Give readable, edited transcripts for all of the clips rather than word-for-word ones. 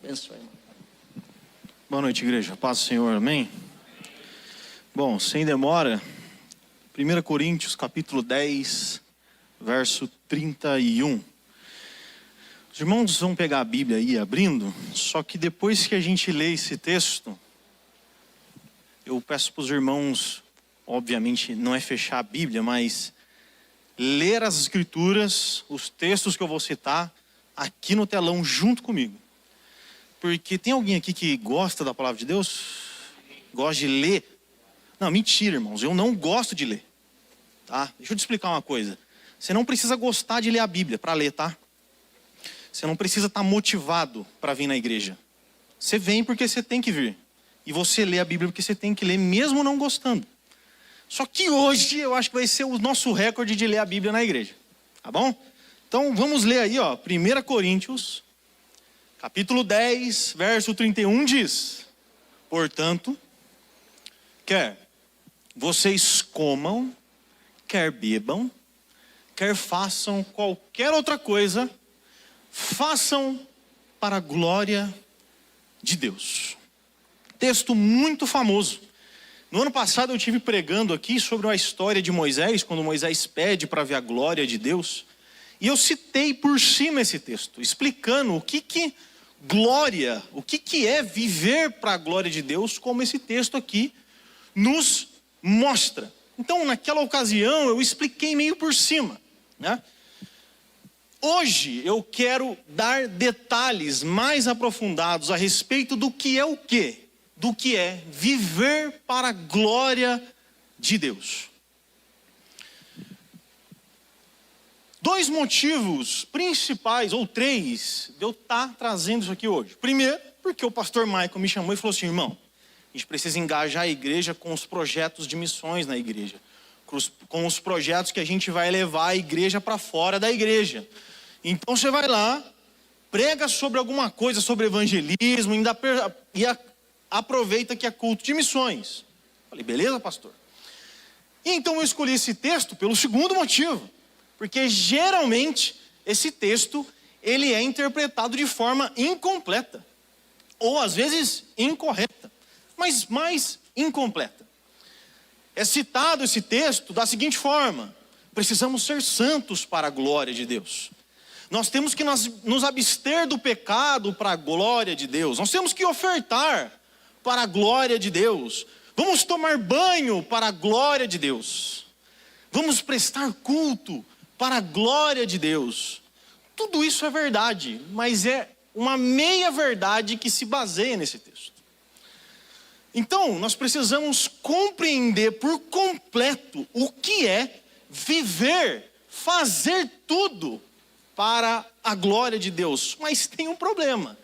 Abençoe. Boa noite, igreja. Paz do Senhor, amém? Bom, sem demora, 1 Coríntios, capítulo 10, verso 31. Os irmãos vão pegar a Bíblia aí abrindo, só que depois que a gente lê esse texto, eu peço para os irmãos, obviamente não é fechar a Bíblia, mas ler as escrituras, os textos que eu vou citar, aqui no telão junto comigo. Porque tem alguém aqui que gosta da palavra de Deus? Gosta de ler? Não, mentira, irmãos, eu não gosto de ler. Tá? Deixa eu te explicar uma coisa. Você não precisa gostar de ler a Bíblia para ler, tá? Você não precisa estar motivado para vir na igreja. Você vem porque você tem que vir. E você lê a Bíblia porque você tem que ler, mesmo não gostando. Só que hoje eu acho que vai ser o nosso recorde de ler a Bíblia na igreja. Tá bom? Então vamos ler aí, ó, 1 Coríntios, capítulo 10, verso 31 diz: portanto, quer vocês comam, quer bebam, quer façam qualquer outra coisa, façam para a glória de Deus. Texto muito famoso. No ano passado eu estive pregando aqui sobre a história de Moisés, quando Moisés pede para ver a glória de Deus. E eu citei por cima esse texto, explicando o que glória, o que é viver para a glória de Deus, como esse texto aqui nos mostra. Então, naquela ocasião, eu expliquei meio por cima, né? Hoje, eu quero dar detalhes mais aprofundados a respeito do que é o quê? Do que é viver para a glória de Deus. Dois motivos principais, ou três, de eu estar trazendo isso aqui hoje. Primeiro, porque o pastor Michael me chamou e falou assim: irmão, a gente precisa engajar a igreja com os projetos de missões na igreja. Com os projetos que a gente vai levar a igreja para fora da igreja. Então você vai lá, prega sobre alguma coisa, sobre evangelismo, e aproveita que é culto de missões. Falei, beleza, pastor? E então eu escolhi esse texto pelo segundo motivo. Porque geralmente esse texto ele é interpretado de forma incompleta. Ou às vezes incorreta. Mas mais incompleta. É citado esse texto da seguinte forma: precisamos ser santos para a glória de Deus. Nós temos que nos abster do pecado para a glória de Deus. Nós temos que ofertar para a glória de Deus. Vamos tomar banho para a glória de Deus. Vamos prestar culto para a glória de Deus. Tudo isso é verdade, mas é uma meia verdade que se baseia nesse texto. Então, nós precisamos compreender por completo o que é viver, fazer tudo para a glória de Deus. Mas tem um problema.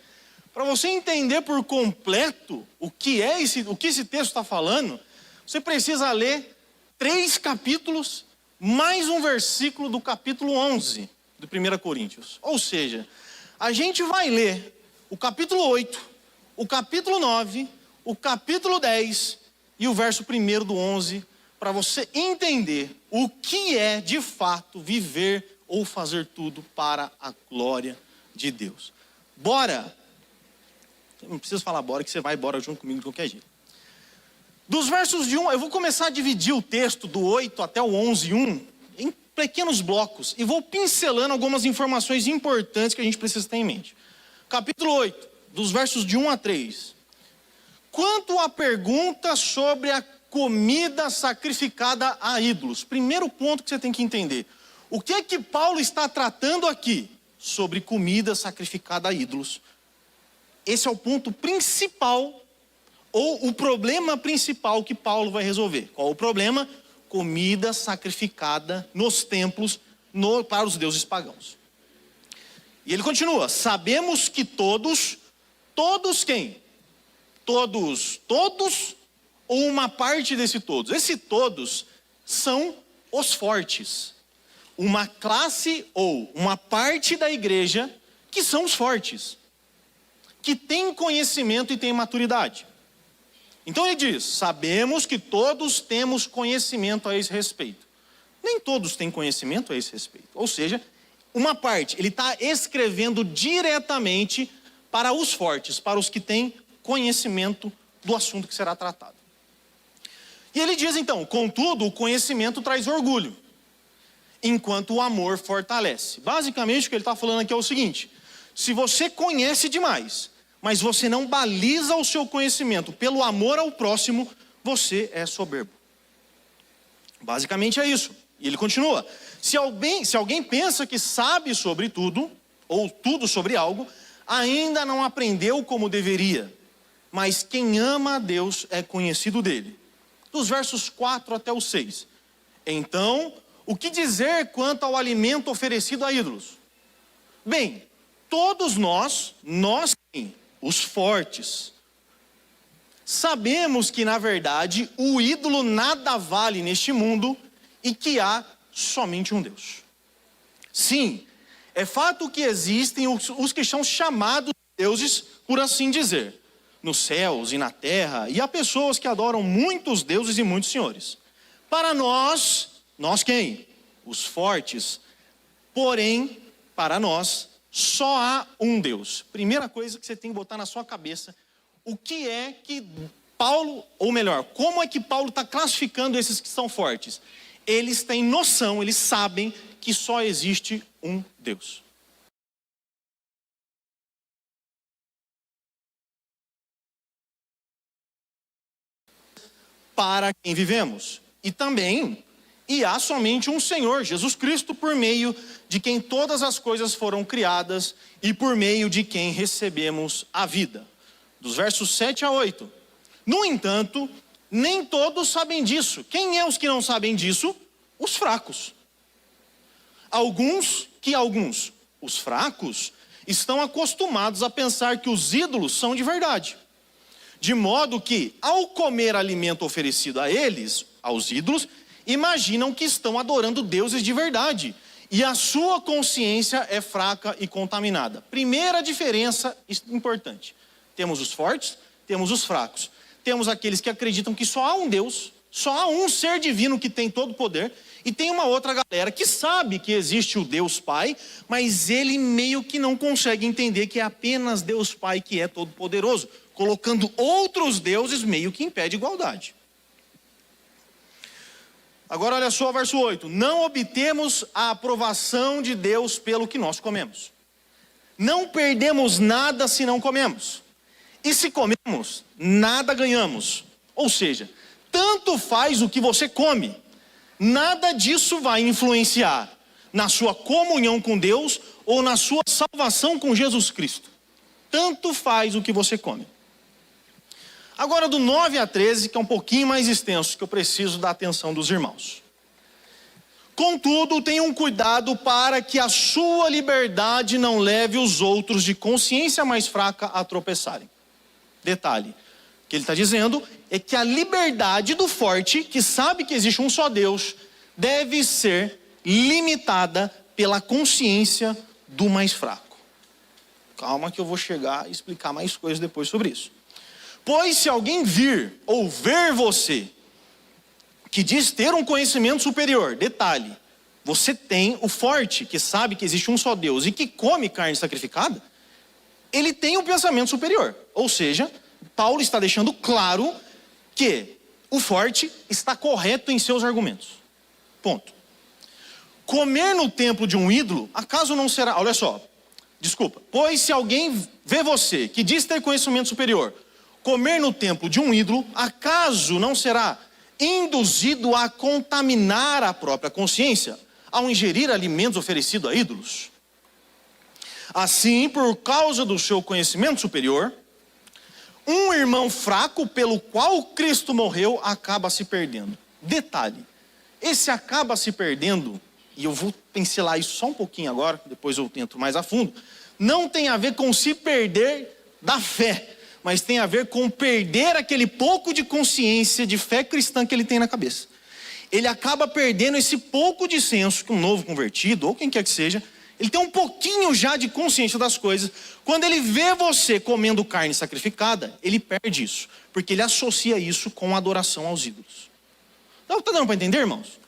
Para você entender por completo o que esse texto está falando, você precisa ler 3 capítulos, mais um versículo do capítulo 11 do 1 Coríntios. Ou seja, a gente vai ler o capítulo 8, o capítulo 9, o capítulo 10 e o verso 1 do 11, para você entender o que é de fato viver ou fazer tudo para a glória de Deus. Bora! Não preciso falar bora, que você vai embora junto comigo de qualquer jeito. Dos versos de 1, eu vou começar a dividir o texto do 8 até o 11:1 em pequenos blocos. E vou pincelando algumas informações importantes que a gente precisa ter em mente. Capítulo 8, dos versos de 1 a 3. Quanto à pergunta sobre a comida sacrificada a ídolos. Primeiro ponto que você tem que entender. O que é que Paulo está tratando aqui? Sobre comida sacrificada a ídolos. Esse é o ponto principal, ou o problema principal que Paulo vai resolver. Qual o problema? Comida sacrificada nos templos para os deuses pagãos. E ele continua: sabemos que todos quem? Todos ou uma parte desse todos. Esse todos são os fortes. Uma classe ou uma parte da igreja que são os fortes. Que tem conhecimento e tem maturidade. Então ele diz: sabemos que todos temos conhecimento a esse respeito. Nem todos têm conhecimento a esse respeito. Ou seja, uma parte, ele está escrevendo diretamente para os fortes, para os que têm conhecimento do assunto que será tratado. E ele diz então: contudo, o conhecimento traz orgulho, enquanto o amor fortalece. Basicamente o que ele está falando aqui é o seguinte: se você conhece demais, mas você não baliza o seu conhecimento pelo amor ao próximo, você é soberbo. Basicamente é isso. E ele continua: se alguém pensa que sabe sobre tudo, ou tudo sobre algo, ainda não aprendeu como deveria. Mas quem ama a Deus é conhecido dele. Dos versos 4 até o 6. Então, o que dizer quanto ao alimento oferecido a ídolos? Bem, todos nós sim, os fortes, sabemos que na verdade o ídolo nada vale neste mundo e que há somente um Deus. Sim, é fato que existem os que são chamados deuses, por assim dizer, nos céus e na terra, e há pessoas que adoram muitos deuses e muitos senhores. Para nós quem? Os fortes. Porém, para nós, só há um Deus. Primeira coisa que você tem que botar na sua cabeça: o que é que Paulo, ou melhor, como é que Paulo está classificando esses que são fortes? Eles têm noção, eles sabem que só existe um Deus. Para quem vivemos. E há somente um Senhor, Jesus Cristo, por meio de quem todas as coisas foram criadas e por meio de quem recebemos a vida. Dos versos 7 a 8. No entanto, nem todos sabem disso. Quem é os que não sabem disso? Os fracos. Alguns, os fracos, estão acostumados a pensar que os ídolos são de verdade. De modo que, ao comer alimento oferecido a eles, aos ídolos, imaginam que estão adorando deuses de verdade. E a sua consciência é fraca e contaminada. Primeira diferença importante. Temos os fortes, temos os fracos. Temos aqueles que acreditam que só há um Deus, só há um ser divino que tem todo o poder. E tem uma outra galera que sabe que existe o Deus Pai, mas ele meio que não consegue entender que é apenas Deus Pai que é todo poderoso, colocando outros deuses meio que impede igualdade. Agora olha só o verso 8. Não obtemos a aprovação de Deus pelo que nós comemos. Não perdemos nada se não comemos. E se comemos, nada ganhamos. Ou seja, tanto faz o que você come. Nada disso vai influenciar na sua comunhão com Deus ou na sua salvação com Jesus Cristo. Tanto faz o que você come. Agora do 9 a 13, que é um pouquinho mais extenso, que eu preciso da atenção dos irmãos. Contudo, tenham cuidado para que a sua liberdade não leve os outros de consciência mais fraca a tropeçarem. Detalhe, o que ele está dizendo é que a liberdade do forte, que sabe que existe um só Deus, deve ser limitada pela consciência do mais fraco. Calma que eu vou chegar e explicar mais coisas depois sobre isso. Pois se alguém vir ou ver você, que diz ter um conhecimento superior, detalhe, você tem o forte, que sabe que existe um só Deus e que come carne sacrificada, ele tem um pensamento superior. Ou seja, Paulo está deixando claro que o forte está correto em seus argumentos. Ponto. Comer no templo de um ídolo, acaso não será... Olha só, desculpa. Pois se alguém vê você, que diz ter conhecimento superior, comer no templo de um ídolo, acaso não será induzido a contaminar a própria consciência ao ingerir alimentos oferecidos a ídolos? Assim, por causa do seu conhecimento superior, um irmão fraco pelo qual Cristo morreu acaba se perdendo. Detalhe, esse acaba se perdendo, e eu vou pincelar isso só um pouquinho agora, depois eu tento mais a fundo, não tem a ver com se perder da fé, mas tem a ver com perder aquele pouco de consciência de fé cristã que ele tem na cabeça. Ele acaba perdendo esse pouco de senso que um novo convertido, ou quem quer que seja, ele tem um pouquinho já de consciência das coisas. Quando ele vê você comendo carne sacrificada, ele perde isso, porque ele associa isso com adoração aos ídolos. Está dando para entender, irmãos?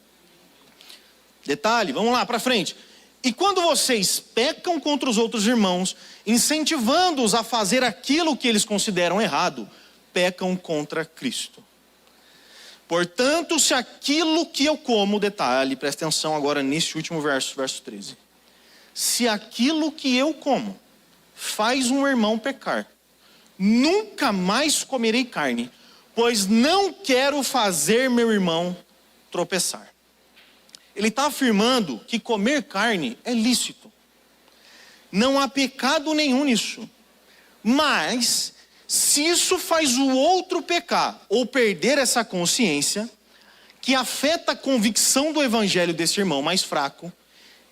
Detalhe, vamos lá para frente. E quando vocês pecam contra os outros irmãos, incentivando-os a fazer aquilo que eles consideram errado, pecam contra Cristo. Portanto, se aquilo que eu como, detalhe, presta atenção agora nesse último verso, verso 13. Se aquilo que eu como faz um irmão pecar, nunca mais comerei carne, pois não quero fazer meu irmão tropeçar. Ele está afirmando que comer carne é lícito. Não há pecado nenhum nisso. Mas, se isso faz o outro pecar ou perder essa consciência, que afeta a convicção do evangelho desse irmão mais fraco,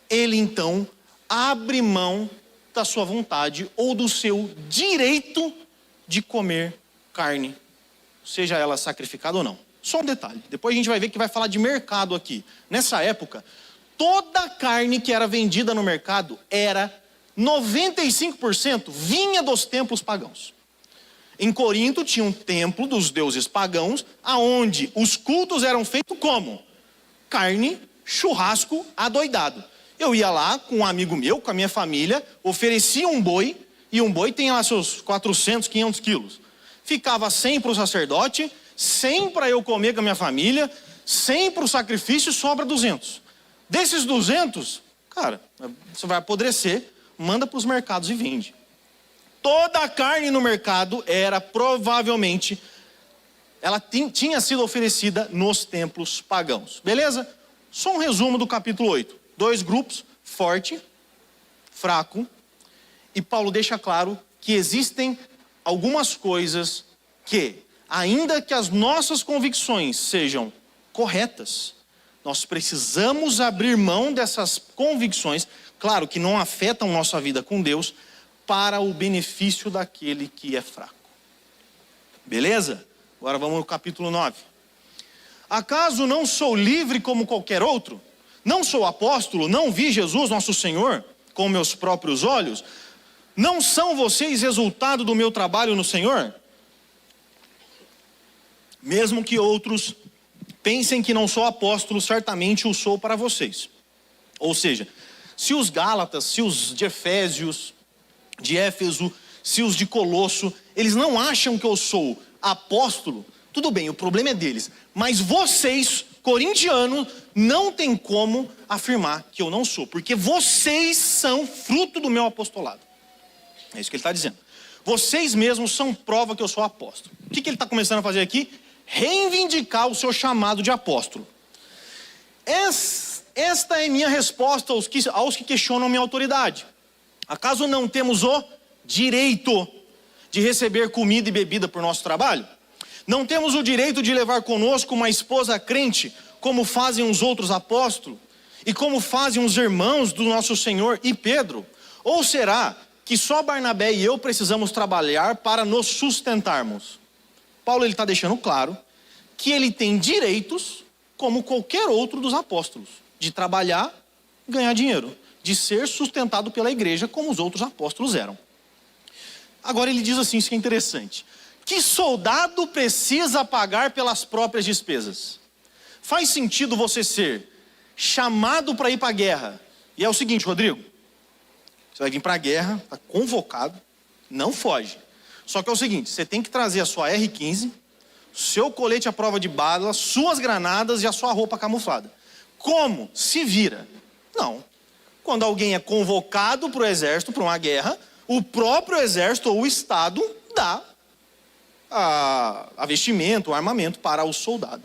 ele então abre mão da sua vontade ou do seu direito de comer carne, seja ela sacrificada ou não. Só um detalhe, depois a gente vai ver que vai falar de mercado aqui. Nessa época, toda a carne que era vendida no mercado era 95% vinha dos templos pagãos. Em Corinto tinha um templo dos deuses pagãos, aonde os cultos eram feitos como? Carne, churrasco adoidado. Eu ia lá com um amigo meu, com a minha família, oferecia um boi, e um boi tem lá seus 400, 500 quilos. Ficava 100 para o sacerdote, 100 para eu comer com a minha família, 100 para o sacrifício, sobra 200. Desses 200, cara, você vai apodrecer, manda para os mercados e vende. Toda a carne no mercado era provavelmente, ela tinha sido oferecida nos templos pagãos. Beleza? Só um resumo do capítulo 8. 2 grupos, forte, fraco, e Paulo deixa claro que existem algumas coisas que, ainda que as nossas convicções sejam corretas, nós precisamos abrir mão dessas convicções, claro que não afetam nossa vida com Deus, para o benefício daquele que é fraco. Beleza? Agora vamos no capítulo 9. Acaso não sou livre como qualquer outro? Não sou apóstolo? Não vi Jesus, nosso Senhor, com meus próprios olhos? Não são vocês resultado do meu trabalho no Senhor? Mesmo que outros pensem que não sou apóstolo, certamente o sou para vocês. Ou seja, se os Gálatas, se os de Efésios, de Éfeso, se os de Colosso, eles não acham que eu sou apóstolo, tudo bem, o problema é deles. Mas vocês, corintianos, não tem como afirmar que eu não sou, porque vocês são fruto do meu apostolado. É isso que ele está dizendo. Vocês mesmos são prova que eu sou apóstolo. O que ele está começando a fazer aqui? Reivindicar o seu chamado de apóstolo. Esta é minha resposta aos que questionam minha autoridade. Acaso não temos o direito de receber comida e bebida por nosso trabalho? Não temos o direito de levar conosco uma esposa crente, como fazem os outros apóstolos? E como fazem os irmãos do nosso Senhor e Pedro? Ou será que só Barnabé e eu precisamos trabalhar para nos sustentarmos? Paulo está deixando claro que ele tem direitos como qualquer outro dos apóstolos, de trabalhar e ganhar dinheiro, de ser sustentado pela igreja como os outros apóstolos eram. Agora ele diz assim, isso que é interessante: que soldado precisa pagar pelas próprias despesas? Faz sentido você ser chamado para ir para a guerra? E é o seguinte, Rodrigo, você vai vir para a guerra, está convocado, não foge. Só que é o seguinte, você tem que trazer a sua R15, seu colete à prova de bala, suas granadas e a sua roupa camuflada. Como? Se vira. Não. Quando alguém é convocado para o exército, para uma guerra, o próprio exército ou o Estado dá a vestimento, o armamento para o soldado.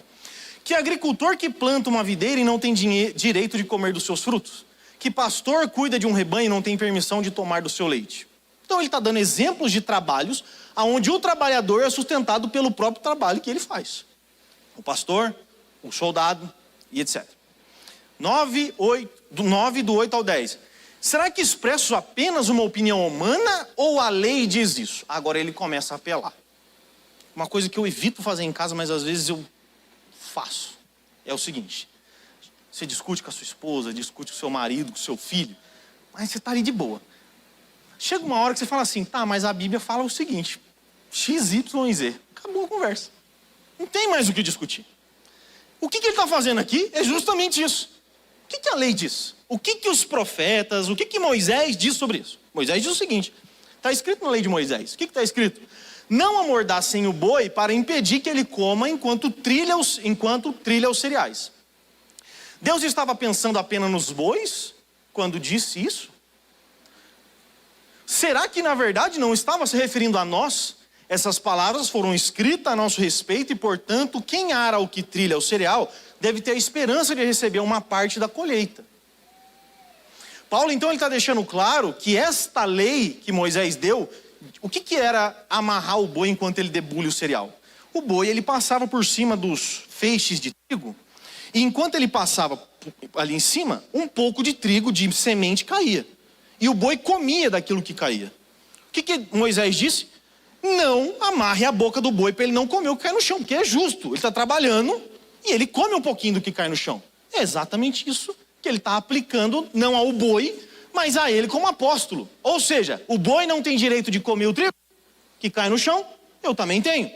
Que agricultor que planta uma videira e não tem direito de comer dos seus frutos? Que pastor cuida de um rebanho e não tem permissão de tomar do seu leite? Então ele está dando exemplos de trabalhos onde o trabalhador é sustentado pelo próprio trabalho que ele faz. O pastor, o soldado e etc. 9, do 8 ao 10. Será que expresso apenas uma opinião humana ou a lei diz isso? Agora ele começa a apelar. Uma coisa que eu evito fazer em casa, mas às vezes eu faço. É o seguinte: você discute com a sua esposa, discute com o seu marido, com o seu filho, mas você está ali de boa. Chega uma hora que você fala assim, tá, mas a Bíblia fala o seguinte, X, Y e Z. Acabou a conversa. Não tem mais o que discutir. O que ele está fazendo aqui é justamente isso. O que a lei diz? O que os profetas, o que Moisés diz sobre isso? Moisés diz o seguinte, está escrito na lei de Moisés. O que está escrito? Não amordassem o boi para impedir que ele coma enquanto trilha os cereais. Deus estava pensando apenas nos bois quando disse isso? Será que na verdade não estava se referindo a nós? Essas palavras foram escritas a nosso respeito e, portanto, quem ara o que trilha o cereal deve ter a esperança de receber uma parte da colheita. Paulo, então, ele está deixando claro que esta lei que Moisés deu, o que era amarrar o boi enquanto ele debulha o cereal? O boi, ele passava por cima dos feixes de trigo, e enquanto ele passava ali em cima, um pouco de trigo, de semente, caía. E o boi comia daquilo que caía. O que Moisés disse? Não amarre a boca do boi para ele não comer o que cai no chão, porque é justo. Ele está trabalhando e ele come um pouquinho do que cai no chão. É exatamente isso que ele está aplicando, não ao boi, mas a ele como apóstolo. Ou seja, o boi não tem direito de comer o trigo que cai no chão, eu também tenho.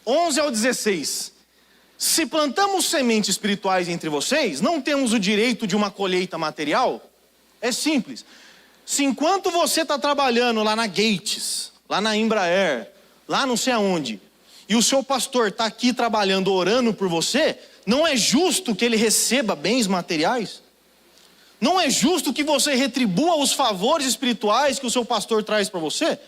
11 ao 16. Se plantamos sementes espirituais entre vocês, não temos o direito de uma colheita material? É simples. Se enquanto você está trabalhando lá na Gates, lá na Embraer, lá não sei aonde, e o seu pastor está aqui trabalhando, orando por você, não é justo que ele receba bens materiais? Não é justo que você retribua os favores espirituais que o seu pastor traz para você?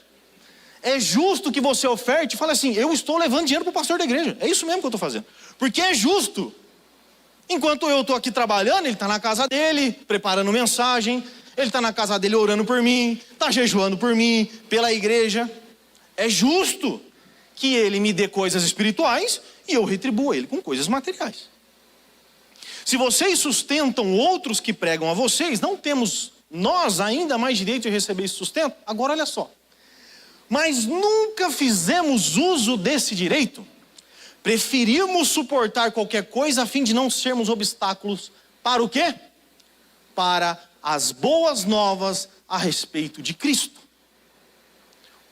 É justo que você oferte e fale assim, eu estou levando dinheiro para o pastor da igreja. É isso mesmo que eu estou fazendo. Porque é justo. Enquanto eu estou aqui trabalhando, ele está na casa dele, preparando mensagem, ele está na casa dele orando por mim, está jejuando por mim, pela igreja. É justo que ele me dê coisas espirituais e eu retribua ele com coisas materiais. Se vocês sustentam outros que pregam a vocês, não temos nós ainda mais direito de receber esse sustento? Agora olha só. Mas nunca fizemos uso desse direito. Preferimos suportar qualquer coisa a fim de não sermos obstáculos para o quê? Para as boas novas a respeito de Cristo.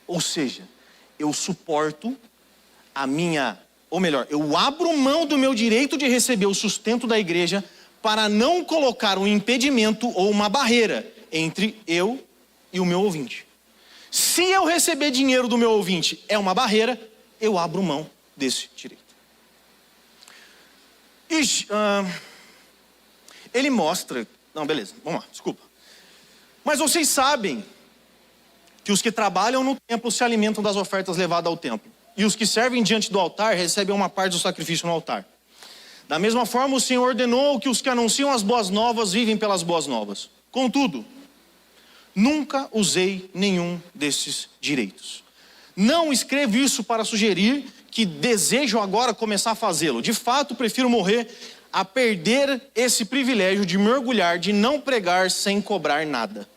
Ou seja, eu suporto eu abro mão do meu direito de receber o sustento da igreja para não colocar um impedimento ou uma barreira entre eu e o meu ouvinte. Se eu receber dinheiro do meu ouvinte é uma barreira, eu abro mão desse direito. Ele mostra... Não, beleza, vamos lá, desculpa. Mas vocês sabem que os que trabalham no templo se alimentam das ofertas levadas ao templo. E os que servem diante do altar recebem uma parte do sacrifício no altar. Da mesma forma, o Senhor ordenou que os que anunciam as boas novas vivem pelas boas novas. Contudo, nunca usei nenhum desses direitos. Não escrevo isso para sugerir que desejo agora começar a fazê-lo. De fato, prefiro morrer a perder esse privilégio de me orgulhar de não pregar sem cobrar nada.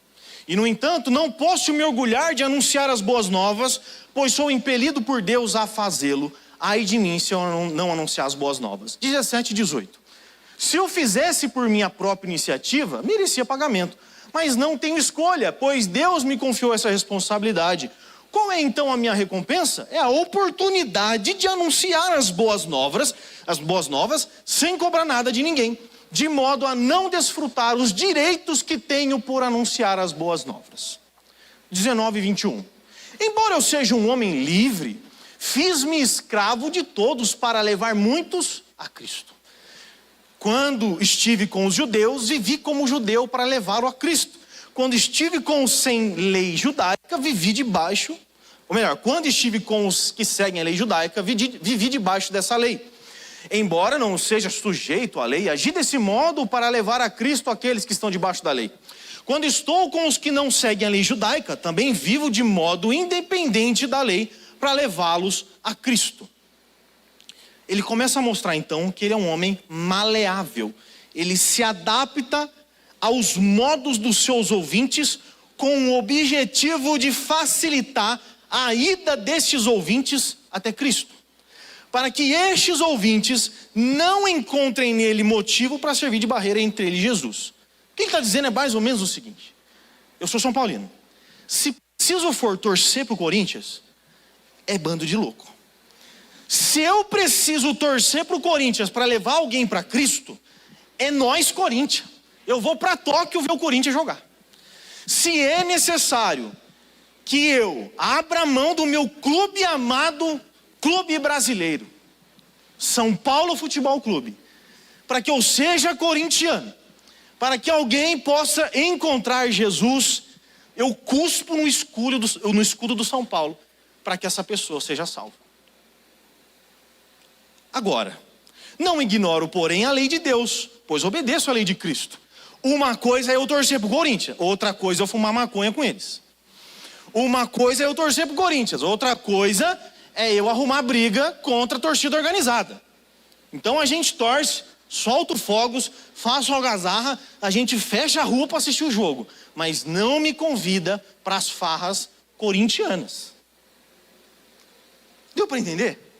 E, no entanto, não posso me orgulhar de anunciar as boas novas, pois sou impelido por Deus a fazê-lo. Ai de mim se eu não anunciar as boas novas. 17 e 18. Se eu fizesse por minha própria iniciativa, merecia pagamento. Mas não tenho escolha, pois Deus me confiou essa responsabilidade. Qual é então a minha recompensa? É a oportunidade de anunciar as boas novas sem cobrar nada de ninguém, de modo a não desfrutar os direitos que tenho por anunciar as boas novas. 19 e 21. Embora eu seja um homem livre, fiz-me escravo de todos para levar muitos a Cristo. Quando estive com os judeus, vivi como judeu para levá-lo a Cristo. Quando estive com os sem lei judaica, quando estive com os que seguem a lei judaica, vivi debaixo dessa lei. Embora não seja sujeito à lei, agi desse modo para levar a Cristo aqueles que estão debaixo da lei. Quando estou com os que não seguem a lei judaica, também vivo de modo independente da lei para levá-los a Cristo. Ele começa a mostrar então que ele é um homem maleável. Ele se adapta aos modos dos seus ouvintes com o objetivo de facilitar a ida destes ouvintes até Cristo. Para que estes ouvintes não encontrem nele motivo para servir de barreira entre ele e Jesus. O que ele está dizendo é mais ou menos o seguinte. Eu sou São Paulino. Se preciso for torcer para o Corinthians, é bando de louco. Se eu preciso torcer para o Corinthians para levar alguém para Cristo, é nós, Corinthians. Eu vou para Tóquio ver o Corinthians jogar. Se é necessário que eu abra mão do meu clube amado, clube brasileiro, São Paulo Futebol Clube, para que eu seja corintiano, para que alguém possa encontrar Jesus, eu cuspo no escudo do São Paulo, para que essa pessoa seja salva. Agora, não ignoro, porém, a lei de Deus, pois obedeço à lei de Cristo. Uma coisa é eu torcer pro Corinthians, outra coisa é eu fumar maconha com eles. Uma coisa é eu torcer pro Corinthians, outra coisa é eu arrumar briga contra a torcida organizada. Então a gente torce, solta fogos, faço algazarra, a gente fecha a rua para assistir o jogo, mas não me convida para as farras corintianas. Deu para entender?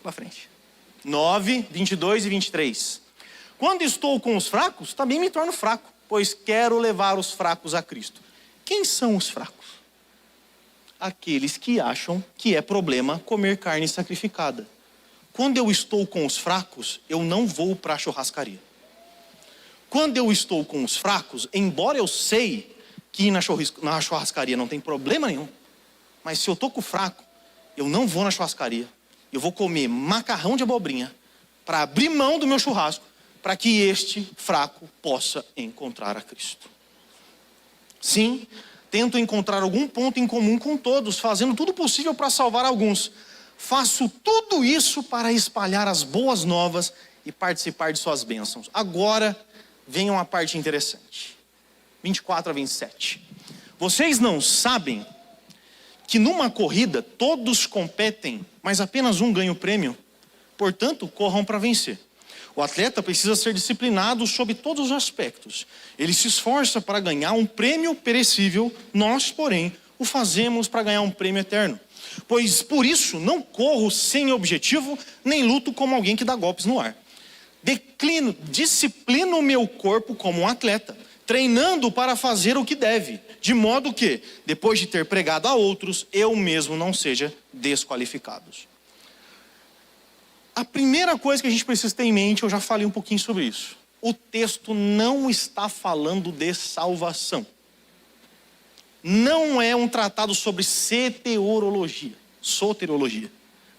Para frente. 9, 22 e 23. Quando estou com os fracos, também me torno fraco, pois quero levar os fracos a Cristo. Quem são os fracos? Aqueles que acham que é problema comer carne sacrificada. Quando eu estou com os fracos, eu não vou para a churrascaria. Quando eu estou com os fracos, embora eu sei que ir na churrascaria não tem problema nenhum, mas se eu estou com o fraco, eu não vou na churrascaria. Eu vou comer macarrão de abobrinha para abrir mão do meu churrasco, para que este fraco possa encontrar a Cristo. Sim, tento encontrar algum ponto em comum com todos, fazendo tudo possível para salvar alguns. Faço tudo isso para espalhar as boas novas e participar de suas bênçãos. Agora vem uma parte interessante. 24 a 27. Vocês não sabem que numa corrida todos competem, mas apenas um ganha o prêmio? Portanto, corram para vencer. O atleta precisa ser disciplinado sob todos os aspectos. Ele se esforça para ganhar um prêmio perecível, nós, porém, o fazemos para ganhar um prêmio eterno. Pois por isso não corro sem objetivo, nem luto como alguém que dá golpes no ar. Disciplino o meu corpo como um atleta, treinando para fazer o que deve, de modo que, depois de ter pregado a outros, eu mesmo não seja desqualificado. A primeira coisa que a gente precisa ter em mente, eu já falei um pouquinho sobre isso. O texto não está falando de salvação. Não é um tratado sobre soteriologia,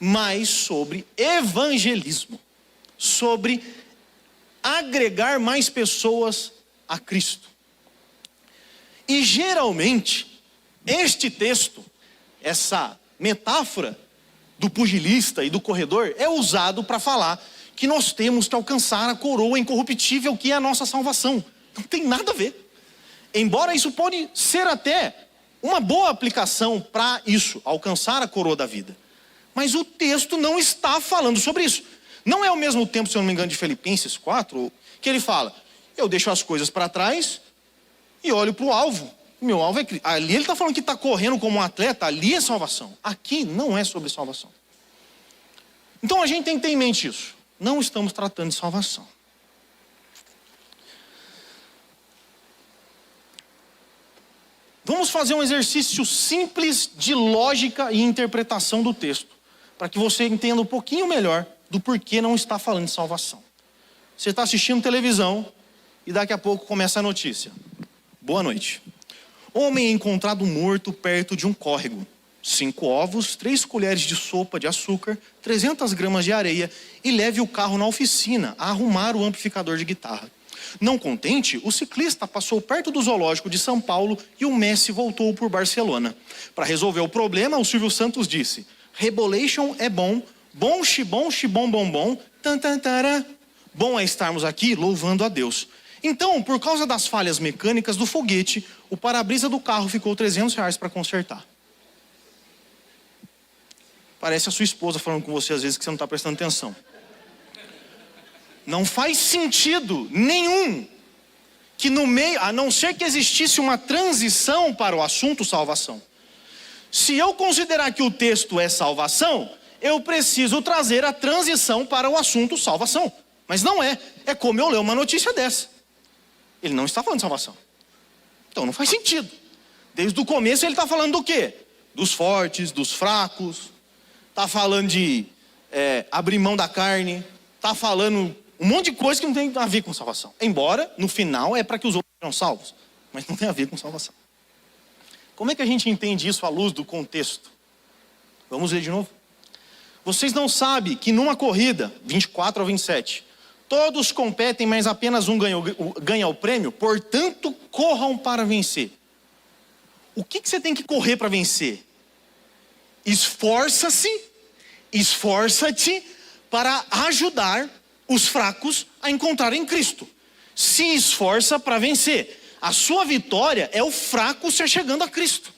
mas sobre evangelismo, sobre agregar mais pessoas a Cristo. E geralmente, este texto, essa metáfora do pugilista e do corredor, é usado para falar que nós temos que alcançar a coroa incorruptível que é a nossa salvação. Não tem nada a ver. Embora isso pode ser até uma boa aplicação para isso, alcançar a coroa da vida. Mas o texto não está falando sobre isso. Não é ao mesmo tempo, se eu não me engano, de Filipenses 4, que ele fala, eu deixo as coisas para trás e olho para o alvo. Meu alvo é Cristo. Ali ele está falando que está correndo como um atleta, ali é salvação. Aqui não é sobre salvação. Então a gente tem que ter em mente isso. Não estamos tratando de salvação. Vamos fazer um exercício simples de lógica e interpretação do texto, para que você entenda um pouquinho melhor do porquê não está falando de salvação. Você está assistindo televisão e daqui a pouco começa a notícia. Boa noite. Homem é encontrado morto perto de um córrego. 5 ovos, 3 colheres de sopa de açúcar, 300 gramas de areia e leve o carro na oficina a arrumar o amplificador de guitarra. Não contente, o ciclista passou perto do zoológico de São Paulo e o Messi voltou por Barcelona. Para resolver o problema, o Silvio Santos disse, Rebolation é bom, bom xibom, xibom, bom, bom, tantantara. Bom é estarmos aqui louvando a Deus. Então, por causa das falhas mecânicas do foguete, o para-brisa do carro ficou R$300 para consertar. Parece a sua esposa falando com você às vezes que você não está prestando atenção. Não faz sentido nenhum que no meio, a não ser que existisse uma transição para o assunto salvação. Se eu considerar que o texto é salvação, eu preciso trazer a transição para o assunto salvação. Mas não é. É como eu ler uma notícia dessa. Ele não está falando de salvação. Então não faz sentido. Desde o começo ele está falando do quê? Dos fortes, dos fracos. Está falando de abrir mão da carne. Está falando Um monte de coisa que não tem a ver com salvação. Embora, no final, é para que os outros sejam salvos. Mas não tem a ver com salvação. Como é que a gente entende isso à luz do contexto? Vamos ler de novo. Vocês não sabem que numa corrida, 24 ao 27, todos competem, mas apenas um ganha o prêmio? Portanto, corram para vencer. O que você tem que correr para vencer? Esforça-te para ajudar os fracos a encontrarem Cristo. Se esforça para vencer. A sua vitória é o fraco se chegando a Cristo.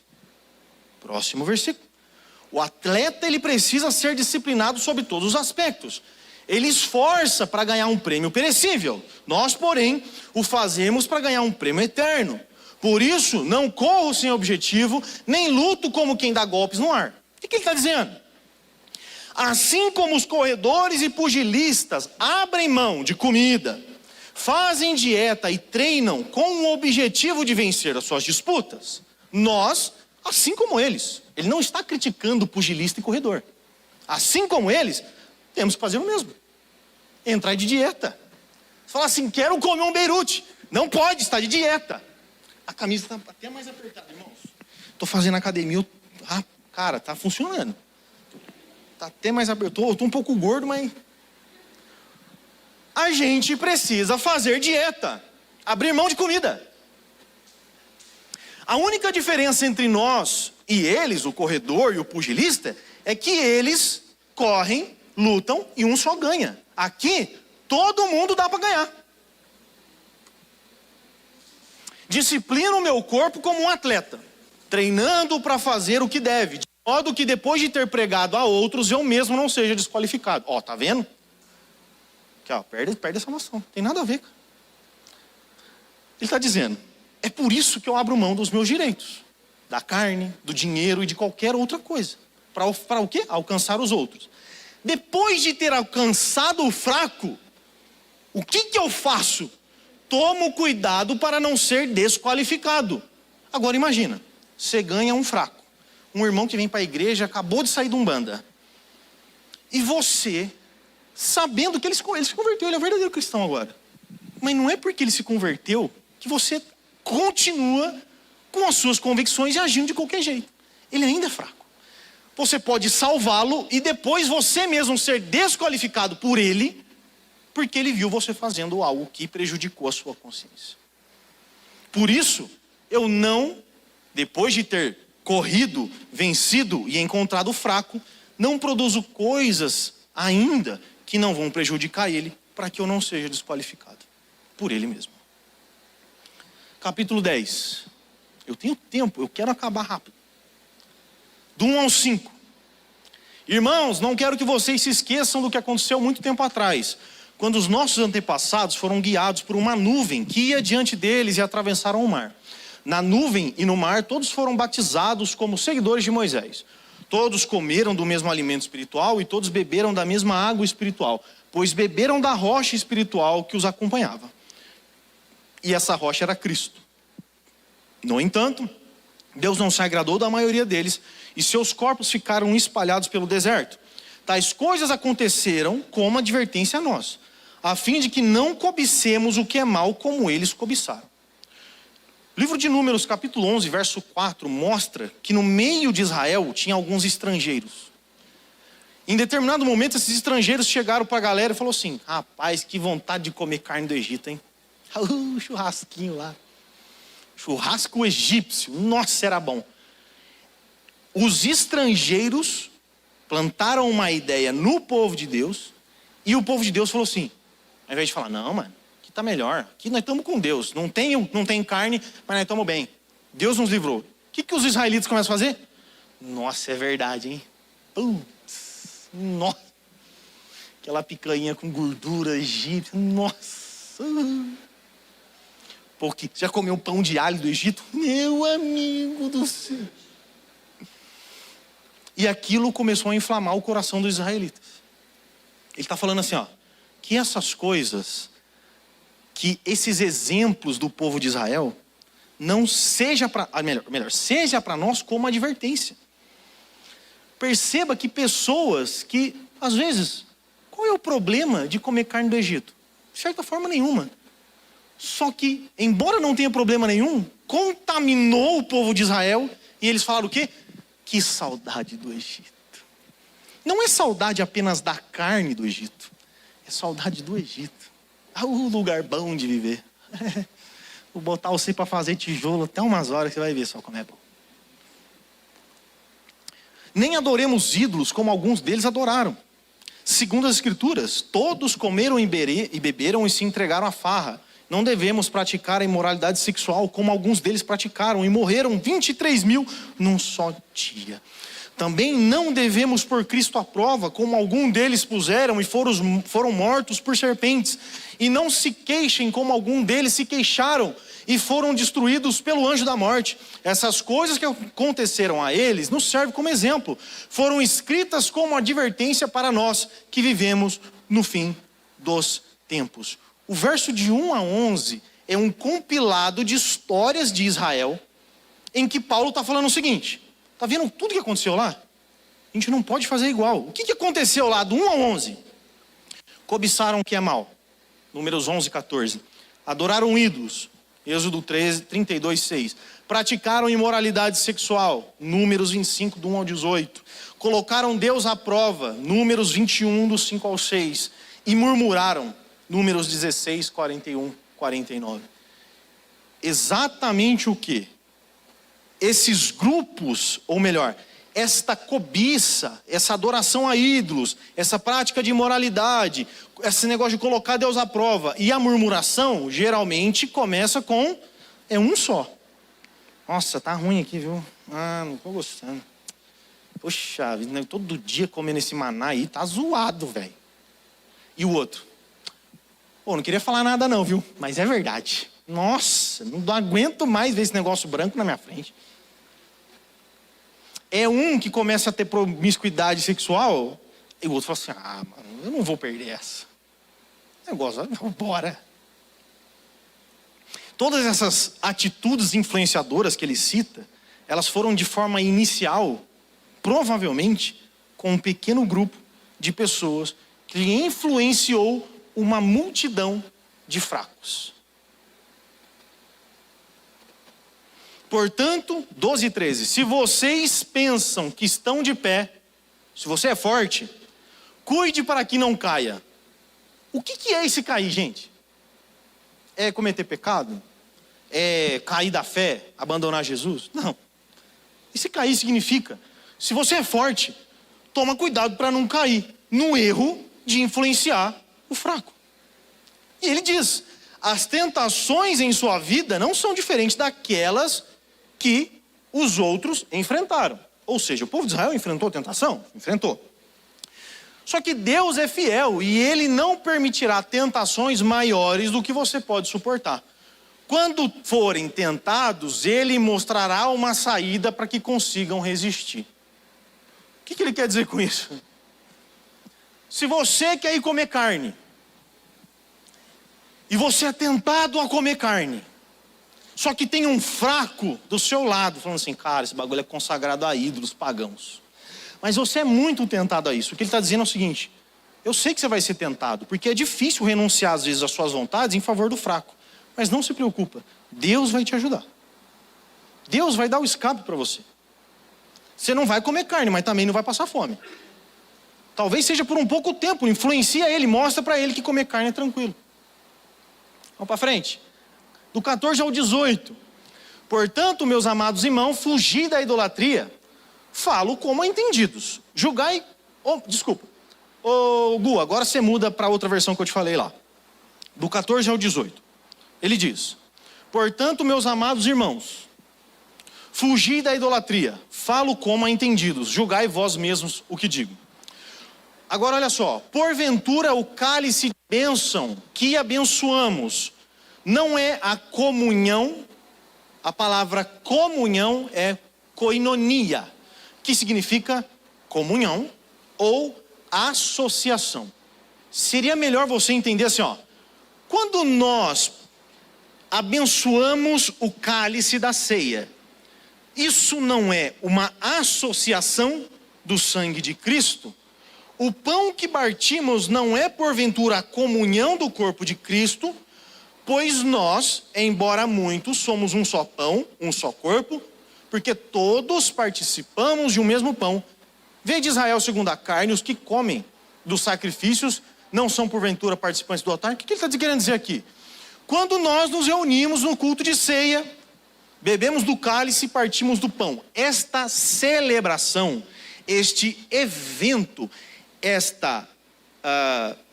Próximo versículo. O atleta, ele precisa ser disciplinado sobre todos os aspectos. Ele esforça para ganhar um prêmio perecível. Nós, porém, o fazemos para ganhar um prêmio eterno. Por isso, não corro sem objetivo, nem luto como quem dá golpes no ar. O que ele está dizendo? Assim como os corredores e pugilistas abrem mão de comida, fazem dieta e treinam com o objetivo de vencer as suas disputas, nós, assim como eles, ele não está criticando o pugilista e corredor. Assim como eles, temos que fazer o mesmo. Entrar de dieta. Você fala assim, quero comer um beirute. Não pode, está de dieta. A camisa está até mais apertada, irmãos. Estou fazendo academia, cara, está funcionando. Está até mais apertado. Estou um pouco gordo, mas... A gente precisa fazer dieta. Abrir mão de comida. A única diferença entre nós e eles, o corredor e o pugilista, é que eles correm, lutam e um só ganha. Aqui, todo mundo dá para ganhar. Disciplino o meu corpo como um atleta, treinando para fazer o que deve, de modo que depois de ter pregado a outros, eu mesmo não seja desqualificado. Ó, tá vendo? Aqui, ó, perde essa noção, não tem nada a ver. Ele está dizendo, é por isso que eu abro mão dos meus direitos, da carne, do dinheiro e de qualquer outra coisa. Para o quê? Alcançar os outros. Depois de ter alcançado o fraco, o que eu faço? Tomo cuidado para não ser desqualificado. Agora imagina, você ganha um fraco, um irmão que vem para a igreja, acabou de sair de Umbanda, e você, sabendo que ele se converteu, ele é um verdadeiro cristão agora, mas não é porque ele se converteu que você continua com as suas convicções e agindo de qualquer jeito. Ele ainda é fraco. Você pode salvá-lo e depois você mesmo ser desqualificado por ele, porque ele viu você fazendo algo que prejudicou a sua consciência. Por isso, eu não, depois de ter corrido, vencido e encontrado o fraco, não produzo coisas ainda que não vão prejudicar ele, para que eu não seja desqualificado por ele mesmo. Capítulo 10. Eu tenho tempo, eu quero acabar rápido. Do 1 ao 5. Irmãos, não quero que vocês se esqueçam do que aconteceu muito tempo atrás, quando os nossos antepassados foram guiados por uma nuvem que ia diante deles e atravessaram o mar. Na nuvem e no mar, todos foram batizados como seguidores de Moisés. Todos comeram do mesmo alimento espiritual e todos beberam da mesma água espiritual, pois beberam da rocha espiritual que os acompanhava. E essa rocha era Cristo. No entanto, Deus não se agradou da maioria deles e seus corpos ficaram espalhados pelo deserto. Tais coisas aconteceram como advertência a nós, a fim de que não cobicemos o que é mal como eles cobiçaram. Livro de Números, capítulo 11, verso 4, mostra que no meio de Israel tinha alguns estrangeiros. Em determinado momento, esses estrangeiros chegaram para a galera e falaram assim, rapaz, que vontade de comer carne do Egito, hein? Churrasquinho lá. Churrasco egípcio, nossa, era bom. Os estrangeiros plantaram uma ideia no povo de Deus, e o povo de Deus falou assim, ao invés de falar, não, mano, aqui tá melhor, aqui nós estamos com Deus, não tem carne, mas nós estamos bem. Deus nos livrou. O que os israelitas começam a fazer? Nossa, é verdade, hein? Putz, nossa. Aquela picanha com gordura egípcia, nossa. Porque já comeu pão de alho do Egito? Meu amigo do céu. E aquilo começou a inflamar o coração dos israelitas. Ele está falando assim, ó, que essas coisas, que esses exemplos do povo de Israel, não seja para, seja para nós como advertência. Perceba que pessoas que, às vezes, qual é o problema de comer carne do Egito? De certa forma nenhuma. Só que, embora não tenha problema nenhum, contaminou o povo de Israel. E eles falaram o quê? Que saudade do Egito. Não é saudade apenas da carne do Egito. É saudade do Egito. Ah, o lugar bom de viver. Vou botar você para fazer tijolo até umas horas que você vai ver só como é bom. Nem adoremos ídolos como alguns deles adoraram. Segundo as Escrituras, todos comeram e beberam e se entregaram à farra. Não devemos praticar a imoralidade sexual como alguns deles praticaram e morreram 23 mil num só dia. Também não devemos pôr Cristo à prova, como algum deles puseram e foram mortos por serpentes. E não se queixem como algum deles se queixaram e foram destruídos pelo anjo da morte. Essas coisas que aconteceram a eles nos servem como exemplo. Foram escritas como advertência para nós que vivemos no fim dos tempos. O verso de 1 a 11 é um compilado de histórias de Israel, em que Paulo está falando o seguinte: está vendo tudo que aconteceu lá? A gente não pode fazer igual. O que aconteceu lá do 1 a 11? Cobiçaram o que é mal. Números 11 e 14. Adoraram ídolos. Êxodo 32, 6. Praticaram imoralidade sexual. Números 25, do 1 ao 18. Colocaram Deus à prova. Números 21, do 5 ao 6. E murmuraram. Números 16, 41, 49. Exatamente o que? Esses grupos, ou melhor, esta cobiça, essa adoração a ídolos, essa prática de imoralidade, esse negócio de colocar Deus à prova e a murmuração, geralmente começa com um só. Nossa, tá ruim aqui, viu? Ah, não tô gostando. Poxa, todo dia comendo esse maná aí, tá zoado, velho. E o outro? Pô, não queria falar nada não, viu? Mas é verdade. Nossa, não aguento mais ver esse negócio branco na minha frente. É um que começa a ter promiscuidade sexual, e o outro fala assim: ah, mano, eu não vou perder essa. Negócio, bora. Todas essas atitudes influenciadoras que ele cita, elas foram de forma inicial, provavelmente, com um pequeno grupo de pessoas que influenciou uma multidão de fracos. Portanto, 12 e 13, se vocês pensam que estão de pé, se você é forte, cuide para que não caia. O que é esse cair, gente? É cometer pecado? É cair da fé, abandonar Jesus? Não. Esse cair significa, se você é forte, toma cuidado para não cair no erro de influenciar o fraco. E ele diz: as tentações em sua vida não são diferentes daquelas que os outros enfrentaram. Ou seja, o povo de Israel enfrentou tentação? Enfrentou. Só que Deus é fiel e Ele não permitirá tentações maiores do que você pode suportar. Quando forem tentados, Ele mostrará uma saída para que consigam resistir. O que Ele quer dizer com isso? Se você quer ir comer carne, e você é tentado a comer carne, só que tem um fraco do seu lado, falando assim: cara, esse bagulho é consagrado a ídolos pagãos. Mas você é muito tentado a isso. O que ele está dizendo é o seguinte: eu sei que você vai ser tentado, porque é difícil renunciar às vezes às suas vontades em favor do fraco. Mas não se preocupa, Deus vai te ajudar. Deus vai dar o escape para você. Você não vai comer carne, mas também não vai passar fome. Talvez seja por um pouco tempo, influencia ele, mostra para ele que comer carne é tranquilo. Vamos para frente. Do 14 ao 18. Portanto, meus amados irmãos, fugi da idolatria. Falo como entendidos. Julgai... desculpa. Gu, agora você muda para outra versão que eu te falei lá. Do 14 ao 18. Ele diz: portanto, meus amados irmãos, fugi da idolatria. Falo como entendidos. Julgai vós mesmos o que digo. Agora olha só. Porventura o cálice de bênção que abençoamos não é a comunhão. A palavra comunhão é koinonia, que significa comunhão ou associação. Seria melhor você entender assim, ó. Quando nós abençoamos o cálice da ceia, isso não é uma associação do sangue de Cristo? O pão que partimos não é porventura a comunhão do corpo de Cristo, pois nós, embora muitos, somos um só pão, um só corpo, porque todos participamos de um mesmo pão. Vede Israel segundo a carne, os que comem dos sacrifícios não são porventura participantes do altar? O que ele está querendo dizer aqui? Quando nós nos reunimos no culto de ceia, bebemos do cálice e partimos do pão. Esta celebração, este evento,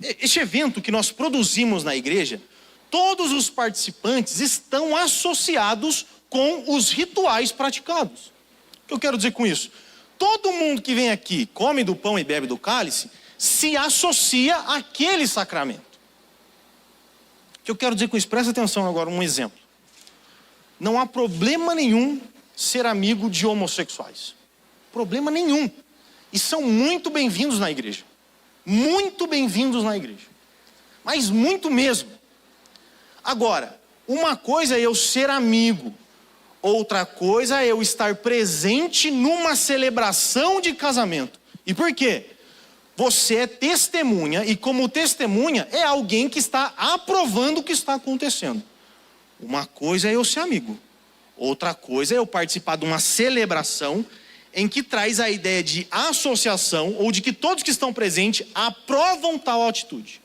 este evento que nós produzimos na igreja, todos os participantes estão associados com os rituais praticados. O que eu quero dizer com isso? Todo mundo que vem aqui, come do pão e bebe do cálice, se associa àquele sacramento. O que eu quero dizer com isso? Presta atenção agora, um exemplo. Não há problema nenhum ser amigo de homossexuais. Problema nenhum. E são muito bem-vindos na igreja. Muito bem-vindos na igreja. Mas muito mesmo. Agora, uma coisa é eu ser amigo. Outra coisa é eu estar presente numa celebração de casamento. E por quê? Você é testemunha e como testemunha é alguém que está aprovando o que está acontecendo. Uma coisa é eu ser amigo. Outra coisa é eu participar de uma celebração em que traz a ideia de associação ou de que todos que estão presentes aprovam tal atitude.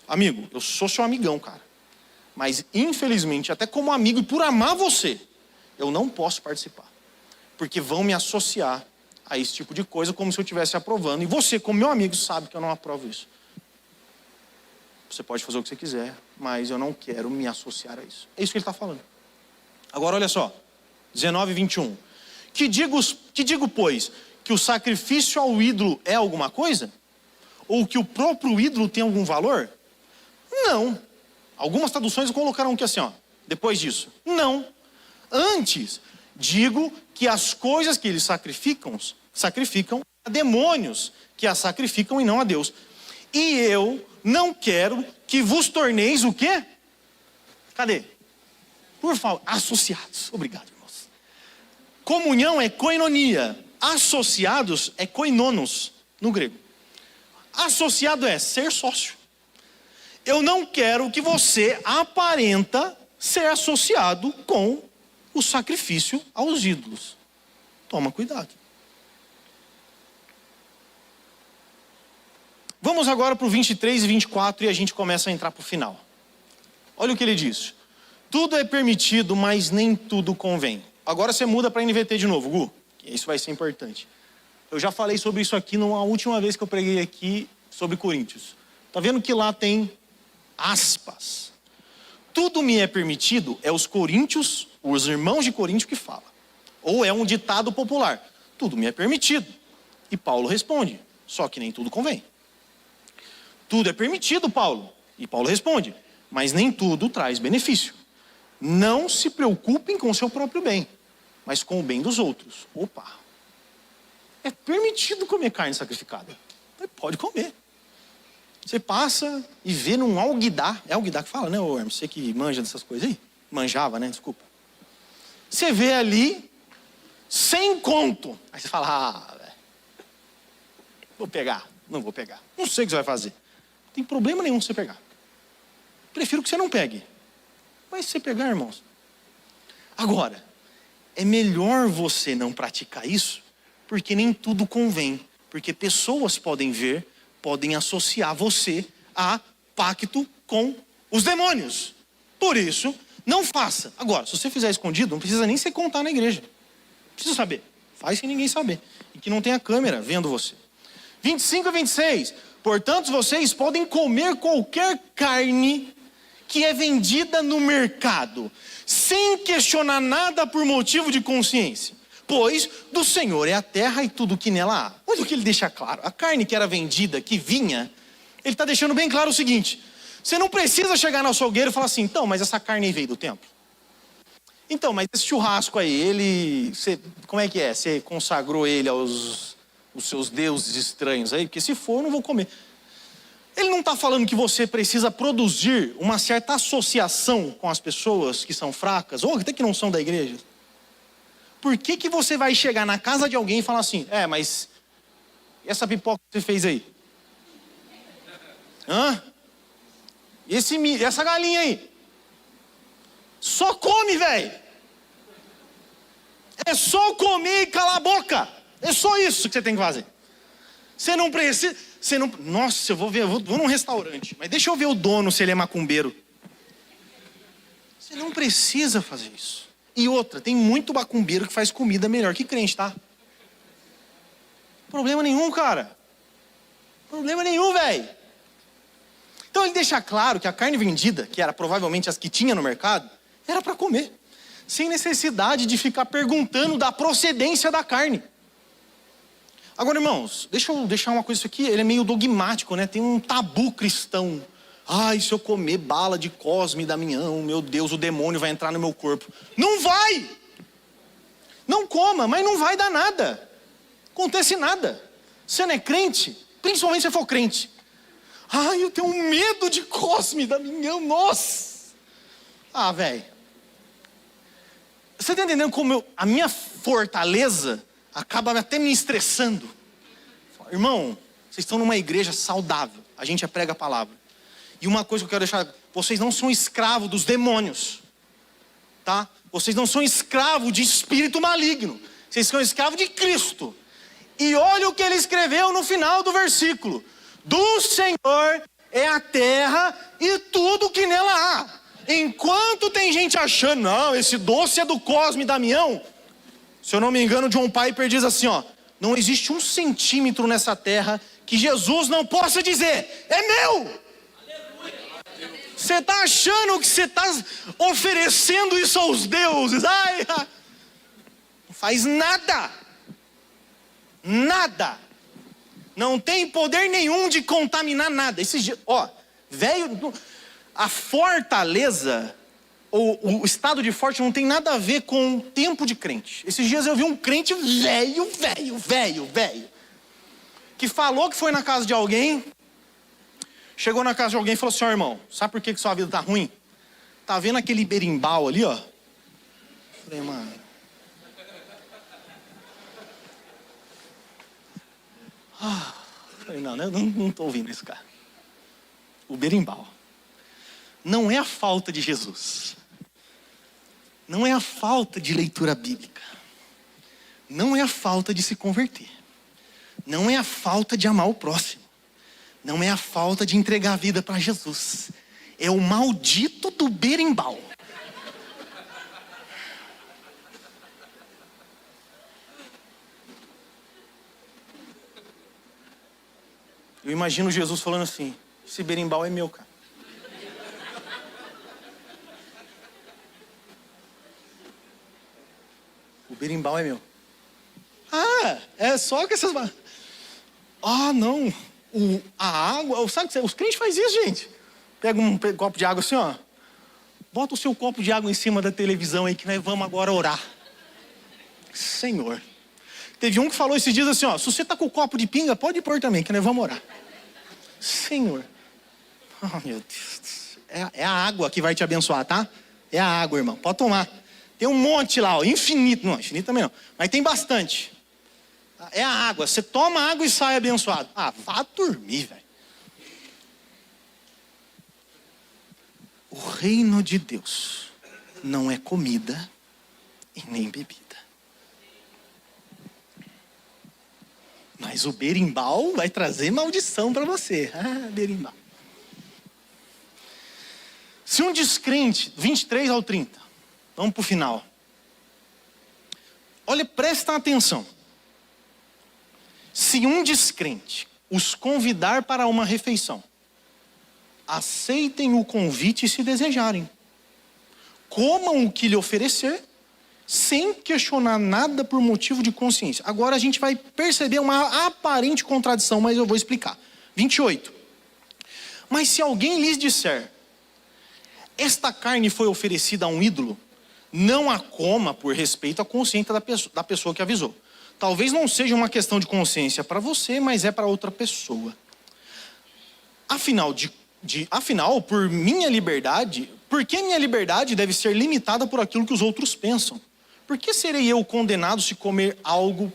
Amigo, eu sou seu amigão, cara. Mas infelizmente, até como amigo e por amar você, eu não posso participar. Porque vão me associar a esse tipo de coisa como se eu estivesse aprovando. E você, como meu amigo, sabe que eu não aprovo isso. Você pode fazer o que você quiser, mas eu não quero me associar a isso. É isso que ele está falando. Agora olha só, 19 e 21. Que digo, pois, que o sacrifício ao ídolo é alguma coisa? Ou que o próprio ídolo tem algum valor? Não. Algumas traduções colocaram aqui assim, ó, depois disso. Não. Antes, digo que as coisas que eles sacrificam a demônios que as sacrificam e não a Deus. E eu não quero que vos torneis o quê? Cadê? Por favor, associados. Obrigado, irmãos. Comunhão é koinonia. Associados é koinonos, no grego. Associado é ser sócio. Eu não quero que você aparenta ser associado com o sacrifício aos ídolos. Toma cuidado. Vamos agora para o 23 e 24 e a gente começa a entrar para o final. Olha o que ele diz. Tudo é permitido, mas nem tudo convém. Agora você muda para a NVT de novo, Gu. Isso vai ser importante. Eu já falei sobre isso aqui na última vez que eu preguei aqui sobre Coríntios. Tá vendo que lá tem aspas. Tudo me é permitido, é os coríntios, os irmãos de Coríntio que falam. Ou é um ditado popular. Tudo me é permitido. E Paulo responde, só que nem tudo convém. Tudo é permitido, Paulo. E Paulo responde, mas nem tudo traz benefício. Não se preocupem com o seu próprio bem, mas com o bem dos outros. Opa! É permitido comer carne sacrificada. Pode comer. Você passa e vê num alguidar. É alguidar que fala, né, Hermes? Você que manja dessas coisas aí? Manjava, né? Desculpa. Você vê ali, sem conto. Aí você fala, velho, vou pegar. Não vou pegar. Não sei o que você vai fazer. Não tem problema nenhum você pegar. Prefiro que você não pegue. Mas se você pegar, irmãos. Agora, é melhor você não praticar isso, porque nem tudo convém. Porque pessoas podem ver, podem associar você a pacto com os demônios. Por isso, não faça. Agora, se você fizer escondido, não precisa nem se contar na igreja. Não precisa saber. Faz sem ninguém saber. E que não tenha câmera vendo você. 25 a 26. Portanto, vocês podem comer qualquer carne que é vendida no mercado, sem questionar nada por motivo de consciência. Pois do Senhor é a terra e tudo que nela há. Olha o que ele deixa claro. A carne que era vendida, que vinha, ele está deixando bem claro o seguinte. Você não precisa chegar no açougueiro e falar assim, então, mas essa carne aí veio do templo? Então, mas esse churrasco aí, como é que é? Você consagrou ele aos os seus deuses estranhos aí? Porque se for, eu não vou comer. Ele não está falando que você precisa produzir uma certa associação com as pessoas que são fracas, ou até que não são da igreja. Por que você vai chegar na casa de alguém e falar assim, mas E essa pipoca que você fez aí? Hã? Essa galinha aí? Só come, velho. É só comer e calar a boca. É só isso que você tem que fazer. Você não precisa... Nossa, eu vou num restaurante. Mas deixa eu ver o dono, se ele é macumbeiro. Você não precisa fazer isso. E outra, tem muito macumbeiro que faz comida melhor que crente, tá? Problema nenhum, cara. Problema nenhum, velho. Então ele deixa claro que a carne vendida, que era provavelmente as que tinha no mercado, era para comer. Sem necessidade de ficar perguntando da procedência da carne. Agora, irmãos, deixa eu deixar uma coisa, isso aqui, ele é meio dogmático, né? Tem um tabu cristão. Ai, se eu comer bala de Cosme e Damião, meu Deus, o demônio vai entrar no meu corpo. Não vai! Não coma, mas não vai dar nada. Acontece nada. Você não é crente? Principalmente se for crente. Ai, eu tenho medo de Cosme e Damião, nossa! Ah, velho. Você está entendendo como a minha fortaleza acaba até me estressando? Irmão, vocês estão numa igreja saudável. A gente prega a palavra. E uma coisa que eu quero deixar, vocês não são escravos dos demônios, tá? Vocês não são escravos de espírito maligno. Vocês são escravos de Cristo. E olha o que ele escreveu no final do versículo. Do Senhor é a terra e tudo que nela há. Enquanto tem gente achando, não, esse doce é do Cosme e Damião. Se eu não me engano, John Piper diz assim, ó. Não existe 1 centímetro nessa terra que Jesus não possa dizer, é meu. Você está achando que você está oferecendo isso aos deuses? Ai, não faz nada. Nada. Não tem poder nenhum de contaminar nada. Esses dias, ó, velho, a fortaleza, o estado de forte não tem nada a ver com tempo de crente. Esses dias eu vi um crente velho, que falou que foi na casa de alguém. Chegou na casa de alguém e falou assim, ó, irmão, sabe por que sua vida tá ruim? Tá vendo aquele berimbau ali, ó? Falei, mano. Falei, não tô ouvindo isso, cara. O berimbau. Não é a falta de Jesus. Não é a falta de leitura bíblica. Não é a falta de se converter. Não é a falta de amar o próximo. Não é a falta de entregar a vida para Jesus. É o maldito do berimbau. Eu imagino Jesus falando assim, esse berimbau é meu, cara. O berimbau é meu. Ah, é só que essas... Ah, não... A água, sabe que os crentes fazem isso, gente. Pega um copo de água assim, ó. Bota o seu copo de água em cima da televisão aí que nós vamos agora orar. Senhor. Teve um que falou esses dias assim, ó. Se você tá com o copo de pinga, pode pôr também, que nós vamos orar. Senhor. Oh, meu Deus. É a água que vai te abençoar, tá? É a água, irmão. Pode tomar. Tem um monte lá, ó. Infinito. Não, infinito também não. Mas tem bastante. É a água, você toma água e sai abençoado. Ah, vá dormir, velho. O reino de Deus não é comida e nem bebida. Mas o berimbau vai trazer maldição para você. Ah, berimbau. Se um descrente, 23 ao 30, vamos para o final. Olha, presta atenção. Se um descrente os convidar para uma refeição, aceitem o convite se desejarem. Comam o que lhe oferecer, sem questionar nada por motivo de consciência. Agora a gente vai perceber uma aparente contradição, mas eu vou explicar. 28. Mas se alguém lhes disser, esta carne foi oferecida a um ídolo, não a coma por respeito à consciência da pessoa que avisou. Talvez não seja uma questão de consciência para você, mas é para outra pessoa. Afinal, por minha liberdade, por que minha liberdade deve ser limitada por aquilo que os outros pensam? Por que serei eu condenado se comer algo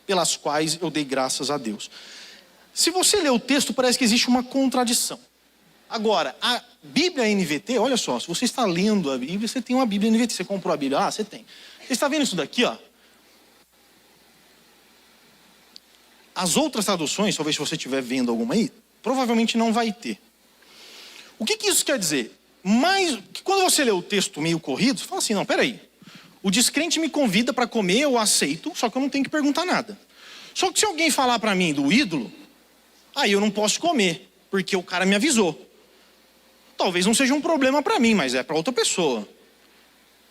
pelas quais eu dei graças a Deus. Se você ler o texto, parece que existe uma contradição. Agora, a Bíblia NVT, olha só, se você está lendo a Bíblia, você tem uma Bíblia NVT, você comprou a Bíblia, você tem. Você está vendo isso daqui, ó? As outras traduções, talvez se você estiver vendo alguma aí, provavelmente não vai ter. O que isso quer dizer? Mas, que quando você lê o texto meio corrido, você fala assim, não, peraí. O descrente me convida para comer, eu aceito, só que eu não tenho que perguntar nada. Só que se alguém falar para mim do ídolo, aí eu não posso comer, porque o cara me avisou. Talvez não seja um problema para mim, mas é para outra pessoa.